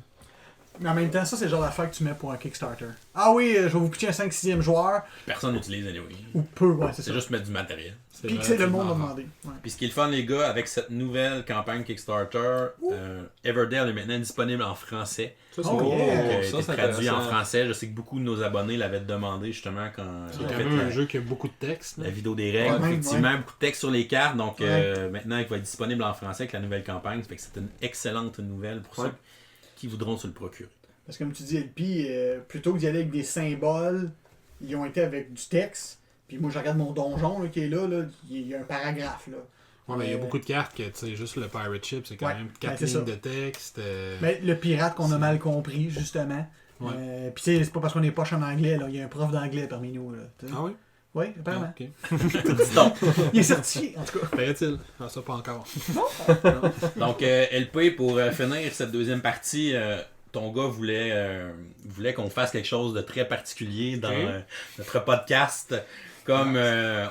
Mais en même temps, ça, c'est le genre d'affaire que tu mets pour un Kickstarter. Ah oui, je vais vous pitcher un 5-6e joueur. Personne n'utilise anyway. Ou peu, ouais, c'est ça. C'est juste mettre du matériel. Puis que c'est le monde a relativement demandé. Ouais. Puis ce qui est le fun, les gars, avec cette nouvelle campagne Kickstarter, Everdale est maintenant disponible en français. Ça, c'est Oh, cool. yeah. Donc, il a ça, été c'est traduit en intéressant. français. Je sais que beaucoup de nos abonnés l'avaient demandé justement quand C'est j'ai quand fait même un jeu qui a beaucoup de texte. la vidéo des règles. Ouais, Effectivement, beaucoup de texte sur les cartes. Donc Ouais. maintenant, il va être disponible en français avec la nouvelle campagne. Ça fait que c'est une excellente nouvelle pour Ouais. ceux qui voudront se le procurer. Parce que comme tu dis, LP, plutôt que d'y aller avec des symboles, ils ont été avec du texte. Puis moi, je regarde mon donjon là, qui est là, il y a un paragraphe. Là. Ouais, mais il y a beaucoup de cartes que, tu sais, juste le Pirate Ship, c'est quand Ouais, même ben, 4 c'est lignes ça. de texte. Mais le pirate qu'on a mal compris, justement. Ouais. Puis tu sais, c'est pas parce qu'on est poche en anglais, là. Il y a un prof d'anglais parmi nous. Là, Ah oui? Oui, apparemment. Ok. Dis donc. Il est certifié, en tout cas. Paraît-il? Ah, ça, pas encore. Donc, LP, pour finir cette deuxième partie, ton gars voulait qu'on fasse quelque chose de très particulier dans notre podcast. Comme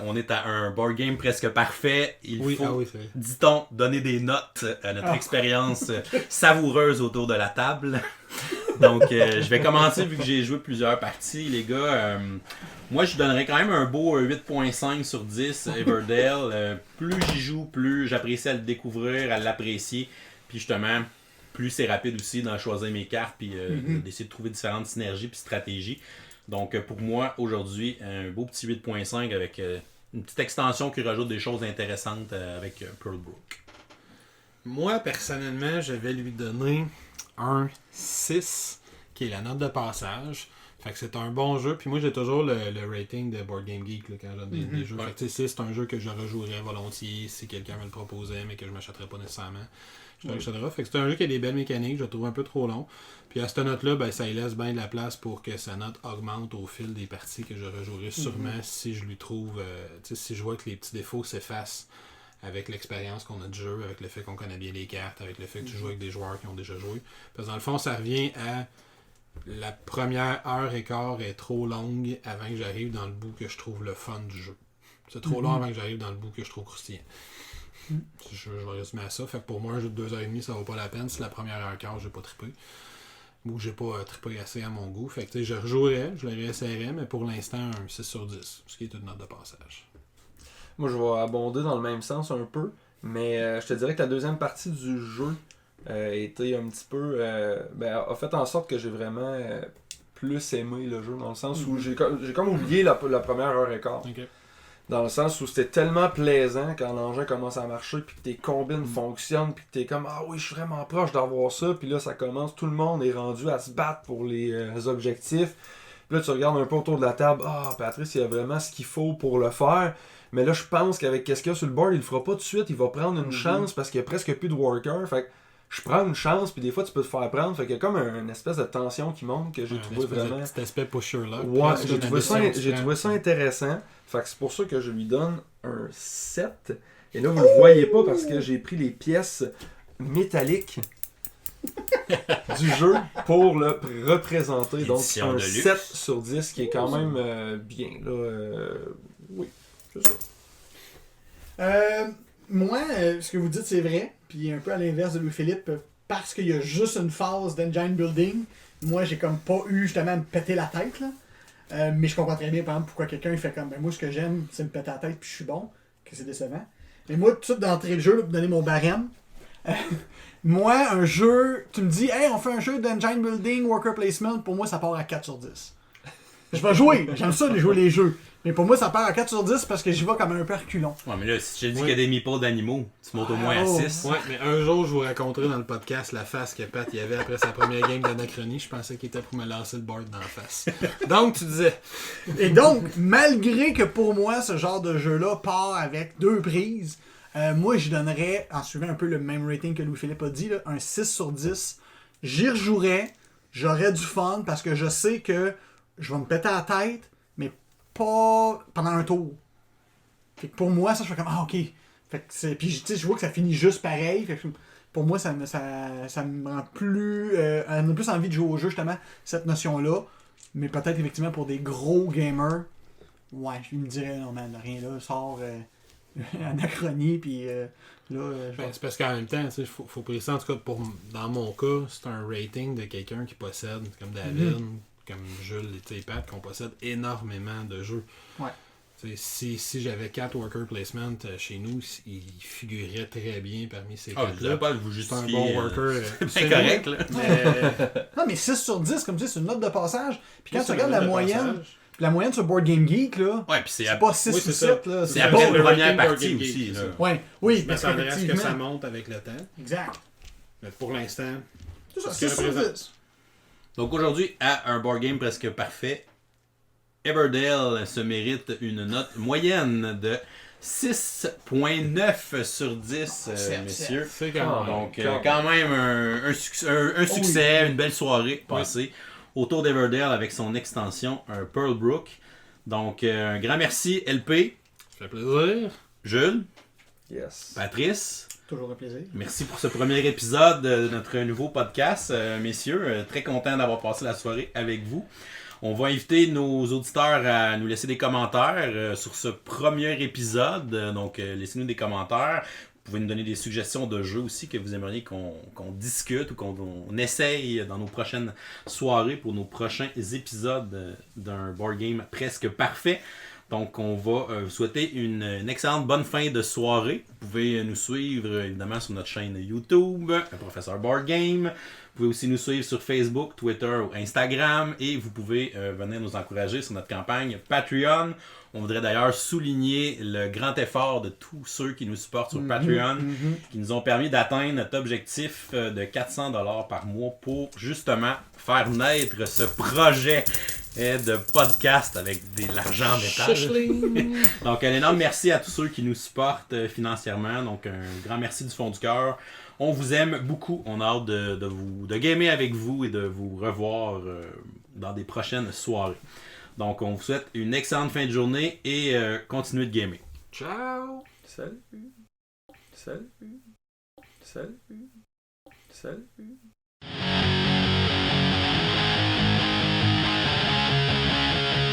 on est à un board game presque parfait, il faut, dit-on, donner des notes à notre expérience savoureuse autour de la table. Donc, je vais commencer vu que j'ai joué plusieurs parties, les gars. Moi, je donnerais quand même un beau 8.5 sur 10 Everdell. Plus j'y joue, plus j'apprécie à le découvrir, à l'apprécier. Puis justement, plus c'est rapide aussi d'en choisir mes cartes puis d'essayer de trouver différentes synergies puis stratégies. Donc, pour moi, aujourd'hui, un beau petit 8.5 avec une petite extension qui rajoute des choses intéressantes avec Pearl Brook. Moi, personnellement, je vais lui donner un 6, qui est la note de passage. Fait que c'est un bon jeu. Puis moi, j'ai toujours le rating de Board Game Geek là, quand je donne des jeux. Fait que 6, c'est un jeu que je rejouerais volontiers si quelqu'un me le proposait, mais que je m'achèterais pas nécessairement. Fait que c'est un jeu qui a des belles mécaniques, je le trouve un peu trop long. Puis à cette note-là, ben, ça lui laisse bien de la place pour que sa note augmente au fil des parties que je rejouerai sûrement si je lui trouve, si je vois que les petits défauts s'effacent avec l'expérience qu'on a du jeu, avec le fait qu'on connaît bien les cartes, avec le fait que tu joues avec des joueurs qui ont déjà joué. Parce que dans le fond, ça revient à la première heure et quart est trop longue avant que j'arrive dans le bout que je trouve le fun du jeu. C'est trop long avant que j'arrive dans le bout que je trouve croustillant. Je vais résumer à ça. Fait que pour moi, un jeu de 2h30, ça vaut pas la peine si la première heure quart, j'ai pas trippé. Ou j'ai pas trippé assez à mon goût. Fait que je rejouerais, je le réessayerais, mais pour l'instant, un 6 sur 10, ce qui est une note de passage. Moi, je vais abonder dans le même sens un peu, mais je te dirais que la deuxième partie du jeu était un petit peu... a fait en sorte que j'ai vraiment plus aimé le jeu, dans le sens où j'ai comme oublié la première heure et quart. Okay. Dans le sens où c'était tellement plaisant quand l'engin commence à marcher, puis que tes combines fonctionnent, puis que t'es comme « Ah oui, je suis vraiment proche d'avoir ça », puis là, ça commence, tout le monde est rendu à se battre pour les objectifs. Puis là, tu regardes un peu autour de la table, « Ah, Patrice, il y a vraiment ce qu'il faut pour le faire ». Mais là, je pense qu'avec qu'est-ce qu'il y a sur le board, il le fera pas tout de suite, il va prendre une chance parce qu'il y a presque plus de worker. Fait que je prends une chance, puis des fois, tu peux te faire prendre. Fait qu'il y a comme une espèce de tension qui monte que j'ai trouvé vraiment... Cet aspect pusher-là. Ouais, j'ai trouvé ça intéressant. Fait que c'est pour ça que je lui donne un 7. Et là, vous le voyez pas parce que j'ai pris les pièces métalliques du jeu pour le représenter. Donc, un 7 sur 10 qui est quand même bien. Là, oui, c'est ça. Moi, ce que vous dites, c'est vrai. Puis un peu à l'inverse de Louis-Philippe, parce qu'il y a juste une phase d'engine building, moi, j'ai comme pas eu justement à me péter la tête, là. Mais je comprends très bien, par exemple, pourquoi quelqu'un il fait comme moi, ce que j'aime, c'est me péter la tête, puis je suis bon, que c'est décevant. Mais moi, tout de suite d'entrée le jeu, là, pour donner mon barème, moi, un jeu, tu me dis, hey, on fait un jeu d'engine building, worker placement, pour moi, ça part à 4 sur 10. Je vais jouer, j'aime ça de jouer les jeux. Mais pour moi, ça part à 4 sur 10 parce que j'y vais comme un peu reculon. Ouais, mais là, si j'ai dit qu'il y a des meeples d'animaux, tu montes au moins à 6. Ouais, mais un jour, je vous raconterai dans le podcast la face que Pat y avait après sa première game d'Anachronie. Je pensais qu'il était pour me lancer le board dans la face. Donc, tu disais. Et donc, malgré que pour moi, ce genre de jeu-là part avec 2 prises, moi, je donnerais, en suivant un peu le même rating que Louis-Philippe a dit, là, un 6 sur 10. J'y rejouerais, j'aurais du fun parce que je sais que je vais me péter la tête, mais pas pendant un tour. Fait que pour moi, ça, je fais comme, ah, ok. Fait que c'est... Puis, je vois que ça finit juste pareil. Fait que pour moi, ça me rend plus... on a plus envie de jouer au jeu, justement, cette notion-là. Mais peut-être, effectivement, pour des gros gamers, ouais, je me dirais, non, man, rien là, sort Anachronie, puis c'est parce qu'en même temps, il faut préciser, en tout cas, dans mon cas, c'est un rating de quelqu'un qui possède, comme David, comme Jules et Pat, qu'on possède énormément de jeux. Ouais. Si j'avais 4 worker placement chez nous, il figurerait très bien parmi ces 4-là. Pas vous justifier. C'est un bon worker. C'est correct, là. Non, mais 6 sur 10, comme tu dis, c'est une note de passage. Puis quand tu regardes la moyenne sur Board Game Geek, là, ouais, puis c'est pas 6 ou 7. Là, c'est après la première Board partie Game aussi. Geek, Là. Ouais, oui, mais ça m'intéresse que ça monte avec le temps. Exact. Mais pour l'instant, c'est ça, 6 sur 10. Donc aujourd'hui, à un board game presque parfait, Everdell se mérite une note moyenne de 6.9 sur 10, messieurs. C'est quand même. Donc quand même un succès, une belle soirée passée autour d'Everdell avec son extension, un Pearl Brook. Donc un grand merci LP. Ça fait plaisir. Jules. Yes. Patrice. Toujours un plaisir. Merci pour ce premier épisode de notre nouveau podcast, messieurs. Très content d'avoir passé la soirée avec vous. On va inviter nos auditeurs à nous laisser des commentaires sur ce premier épisode. Donc, laissez-nous des commentaires. Vous pouvez nous donner des suggestions de jeux aussi que vous aimeriez qu'on discute ou qu'on essaye dans nos prochaines soirées pour nos prochains épisodes d'un board game presque parfait. Donc, on va vous souhaiter une excellente bonne fin de soirée. Vous pouvez nous suivre évidemment sur notre chaîne YouTube, Professeur Board Game. Vous pouvez aussi nous suivre sur Facebook, Twitter ou Instagram. Et vous pouvez venir nous encourager sur notre campagne Patreon. On voudrait d'ailleurs souligner le grand effort de tous ceux qui nous supportent sur Patreon, qui nous ont permis d'atteindre notre objectif de 400$ par mois pour justement faire naître ce projet de podcast avec de l'argent métal. Donc un énorme merci à tous ceux qui nous supportent financièrement. Donc un grand merci du fond du cœur. On vous aime beaucoup. On a hâte de gamer avec vous et de vous revoir dans des prochaines soirées. Donc on vous souhaite une excellente fin de journée et continuez de gamer. Ciao! Salut! Salut! Salut! Salut!